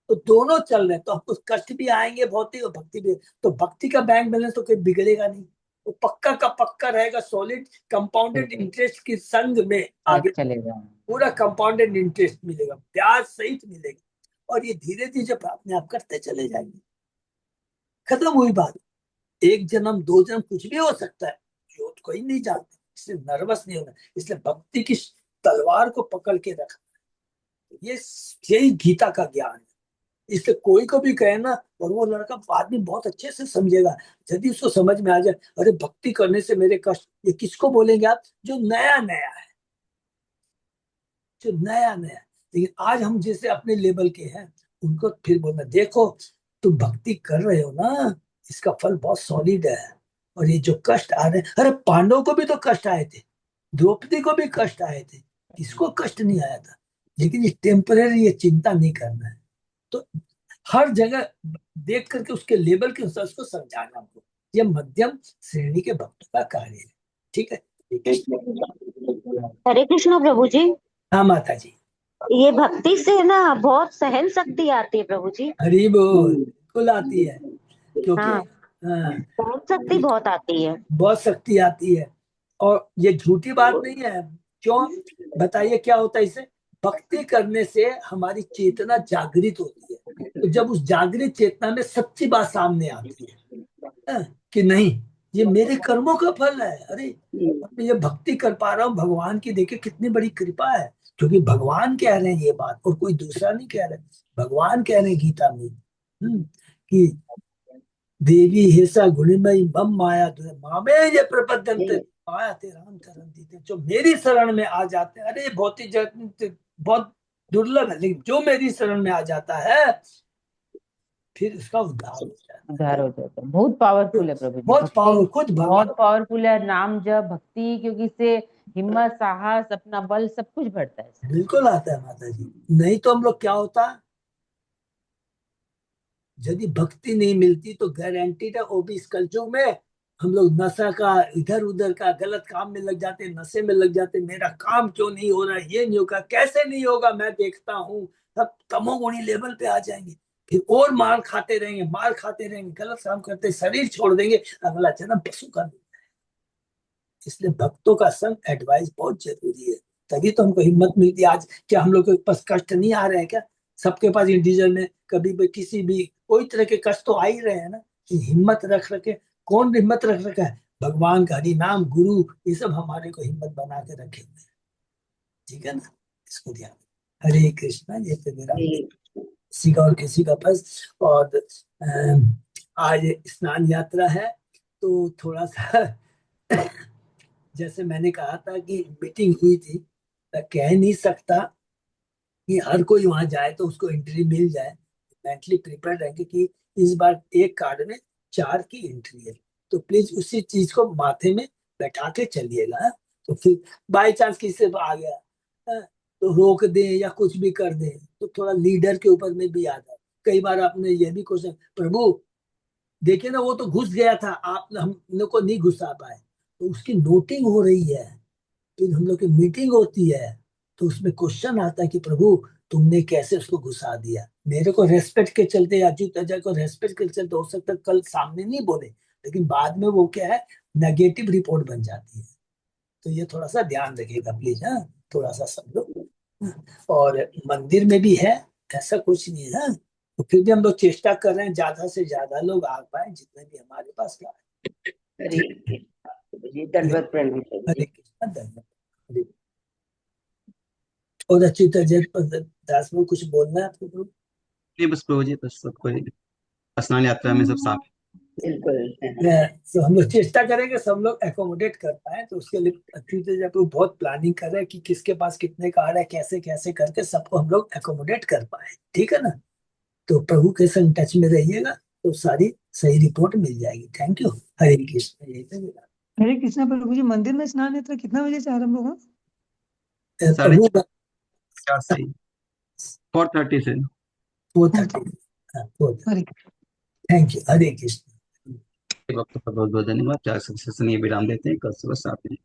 तो दोनों चल रहे हैं, तो हमको कष्ट भी आएंगे भौतिक और भक्ति भी। तो भक्ति का बैंक बैलेंस तो कहीं बिगड़ेगा नहीं, वो पक्का का पक्का रहेगा, सॉलिड कंपाउंडेड इंटरेस्ट के संग में आगे चलेगा। पूरा कंपाउंडेड इंटरेस्ट मिलेगा, ब्याज सहित मिलेगा। और ये धीरे धीरे जब अपने आप करते चले जाएंगे, खत्म हुई बात। एक जन्म दो जन्म कुछ भी हो सकता है, जो तो कोई नहीं जानता, इसलिए नर्वस नहीं होना। इसलिए भक्ति की तलवार को पकड़ के रखना, ये यही गीता का ज्ञान है। इसलिए कोई को भी कहे ना, और वो लड़का आदमी बहुत अच्छे से समझेगा, यदि उसको समझ में आ जाए अरे भक्ति करने से मेरे कष्ट, ये किसको बोलेंगे आप? जो नया नया है, जो नया नया। लेकिन आज हम जैसे अपने लेवल के हैं, उनको फिर बोलना देखो तुम भक्ति कर रहे हो ना, इसका फल बहुत सॉलिड है। और ये जो कष्ट आ रहे हैं, अरे पांडवों को भी तो कष्ट आए थे, द्रौपदी को भी कष्ट आए थे, किसको कष्ट नहीं आया था? लेकिन ये टेम्पररी, ये चिंता नहीं करना है। तो हर जगह देख करके उसके लेवल के अनुसार उसको समझाना हमको, ये मध्यम श्रेणी के भक्तों का कार्य है। ठीक है, ठीक है। हरे कृष्ण प्रभु जी। हाँ माता जी। ये भक्ति से ना बहुत सहन शक्ति आती है प्रभु जी। हरी बोल, बिल्कुल आती है। क्योंकि हाँ, हाँ, सहन शक्ति बहुत आती है। बहुत शक्ति आती है। और ये झूठी बात नहीं है। क्यों? बताइए क्या होता है इससे? भक्ति करने से हमारी चेतना जागृत होती है। तो जब उस जागृत चेतना में सच्ची बात सामने आती है, हाँ, कि नहीं ये मेरे कर्मों का फल है। अरे मैं ये भक्ति कर पा रहा हूँ भगवान की, देखिए कितनी बड़ी कृपा है। क्योंकि भगवान कह रहे हैं ये बात, और कोई दूसरा नहीं कह रहे। भगवान कह रहे हैं गीता में, कि देवी हेसा गुणिमयी मम माया तुझे मामे ये प्रपद्यंते माया तेरा अंतरंती थे। जो मेरी शरण में आ जाते हैं, अरे भौतिक जगत बहुत दुर्लभ है, लेकिन जो मेरी शरण में आ जाता है फिर उसका उद्धार हो जाता है। उद्धार हो जाता है। बहुत पावरफुल है प्रभु जी, बहुत भक्ति पावर, खुद बहुत भगवान पावरफुल है। नाम जप भक्ति, क्योंकि इससे हिम्मत, साहस, अपना बल सब कुछ बढ़ता है। बिल्कुल आता है माता जी। नहीं तो हम लोग क्या होता, यदि भक्ति नहीं मिलती तो गारंटीड है वो भी इस कलयुग में हम लोग नशा का, इधर उधर का गलत काम में लग जाते, नशे में लग जाते। मेरा काम क्यों नहीं हो रहा है, ये नहीं होगा, कैसे नहीं होगा, मैं देखता हूँ। तब तमोगुणी लेवल पे आ जाएंगे, फिर और मार खाते रहेंगे, मार खाते रहेंगे, गलत काम करते, शरीर छोड़ देंगे, अगला जन्म पशु का देंगे। इसलिए भक्तों का संग, एडवाइस बहुत जरूरी है। तभी तो हमको हिम्मत मिलती है। आज क्या हम लोग के पास कष्ट नहीं आ रहे हैं क्या? सबके पास इंडिविजुअल में कभी भी किसी भी कोई तरह के कष्ट तो आ ही रहे हैं ना। हिम्मत रख रखे, कौन हिम्मत रख रखा है? भगवान का हरि नाम, गुरु, ये सब हमारे को हिम्मत बना के रखे हुए हैं। ठीक है ना, इसको ध्यान। हरे कृष्णा। ये तो मेरा किसी का और किसी का बस। और आज स्नान यात्रा है तो थोड़ा सा जैसे मैंने कहा था कि मीटिंग हुई थी, मैं कह नहीं सकता कि हर कोई वहां जाए तो उसको एंट्री मिल जाए। मेंटली प्रिपेयर रहेंगे कि इस बार एक कार्ड में 4 की एंट्री है, तो प्लीज उसी चीज को माथे में बैठा के चलिएगा। तो फिर बाई चांस किसी से आ गया तो रोक दे या कुछ भी कर दे, तो थोड़ा लीडर के ऊपर में भी आ जाए। कई बार आपने ये भी क्वेश्चन, प्रभु देखिए ना वो तो घुस गया था, आप हम लोग को नहीं घुसा पाए, तो उसकी नोटिंग हो रही है, फिर हम लोग की मीटिंग होती है, तो उसमें क्वेश्चन आता है कि प्रभु तुमने कैसे उसको घुसा दिया। मेरे को रेस्पेक्ट के चलते, अजू तजा को रेस्पेक्ट के चलते हो सकता है कल सामने नहीं बोले, लेकिन बाद में वो क्या है, नेगेटिव रिपोर्ट बन जाती है। तो ये थोड़ा सा ध्यान रखिएगा प्लीज। हाँ, थोड़ा सा सब लोग। और मंदिर में भी है, ऐसा कुछ नहीं है। हाँ? तो फिर भी हम लोग चेष्टा कर रहे हैं ज्यादा से ज्यादा लोग आ पाए, जितने भी हमारे पास का है। हरे कृष्णा प्रभु जी, दंडवत प्रणाम प्रभु हरे जी। कृष्णा, धन्यवाद। हरे। और अच्छी तरह दास में कुछ बोलना है आपको प्रभु? नहीं बस प्रभु जी, बस सबको स्नान यात्रा में सब साथ। बिल्कुल। तो हम लोग चेष्टा करेंगे सब लोग एकोमोडेट कर पाए, तो उसके लिए अच्छी तरह प्रभु बहुत प्लानिंग कर रहे हैं कि किसके पास कितने कार्ड है, कैसे कैसे करके सबको हम लोग एकोमोडेट कर पाए। ठीक है ना? तो प्रभु के संग टच में रहिएगा तो सारी सही रिपोर्ट मिल जाएगी। Thank you. हरे कृष्ण। यही तो मेरा। हरे कृष्णा प्रभु जी, मंदिर में स्नान यात्रा कितना बजे से आरंभ होगा? प्रभु 4:30 से 4:30 से। 4:30। हरे थैंक यू। हरे कृष्ण। वक्त का बहुत बहुत धन्यवाद। 4 से विराम देते हैं। कल सुबह 7 बजे।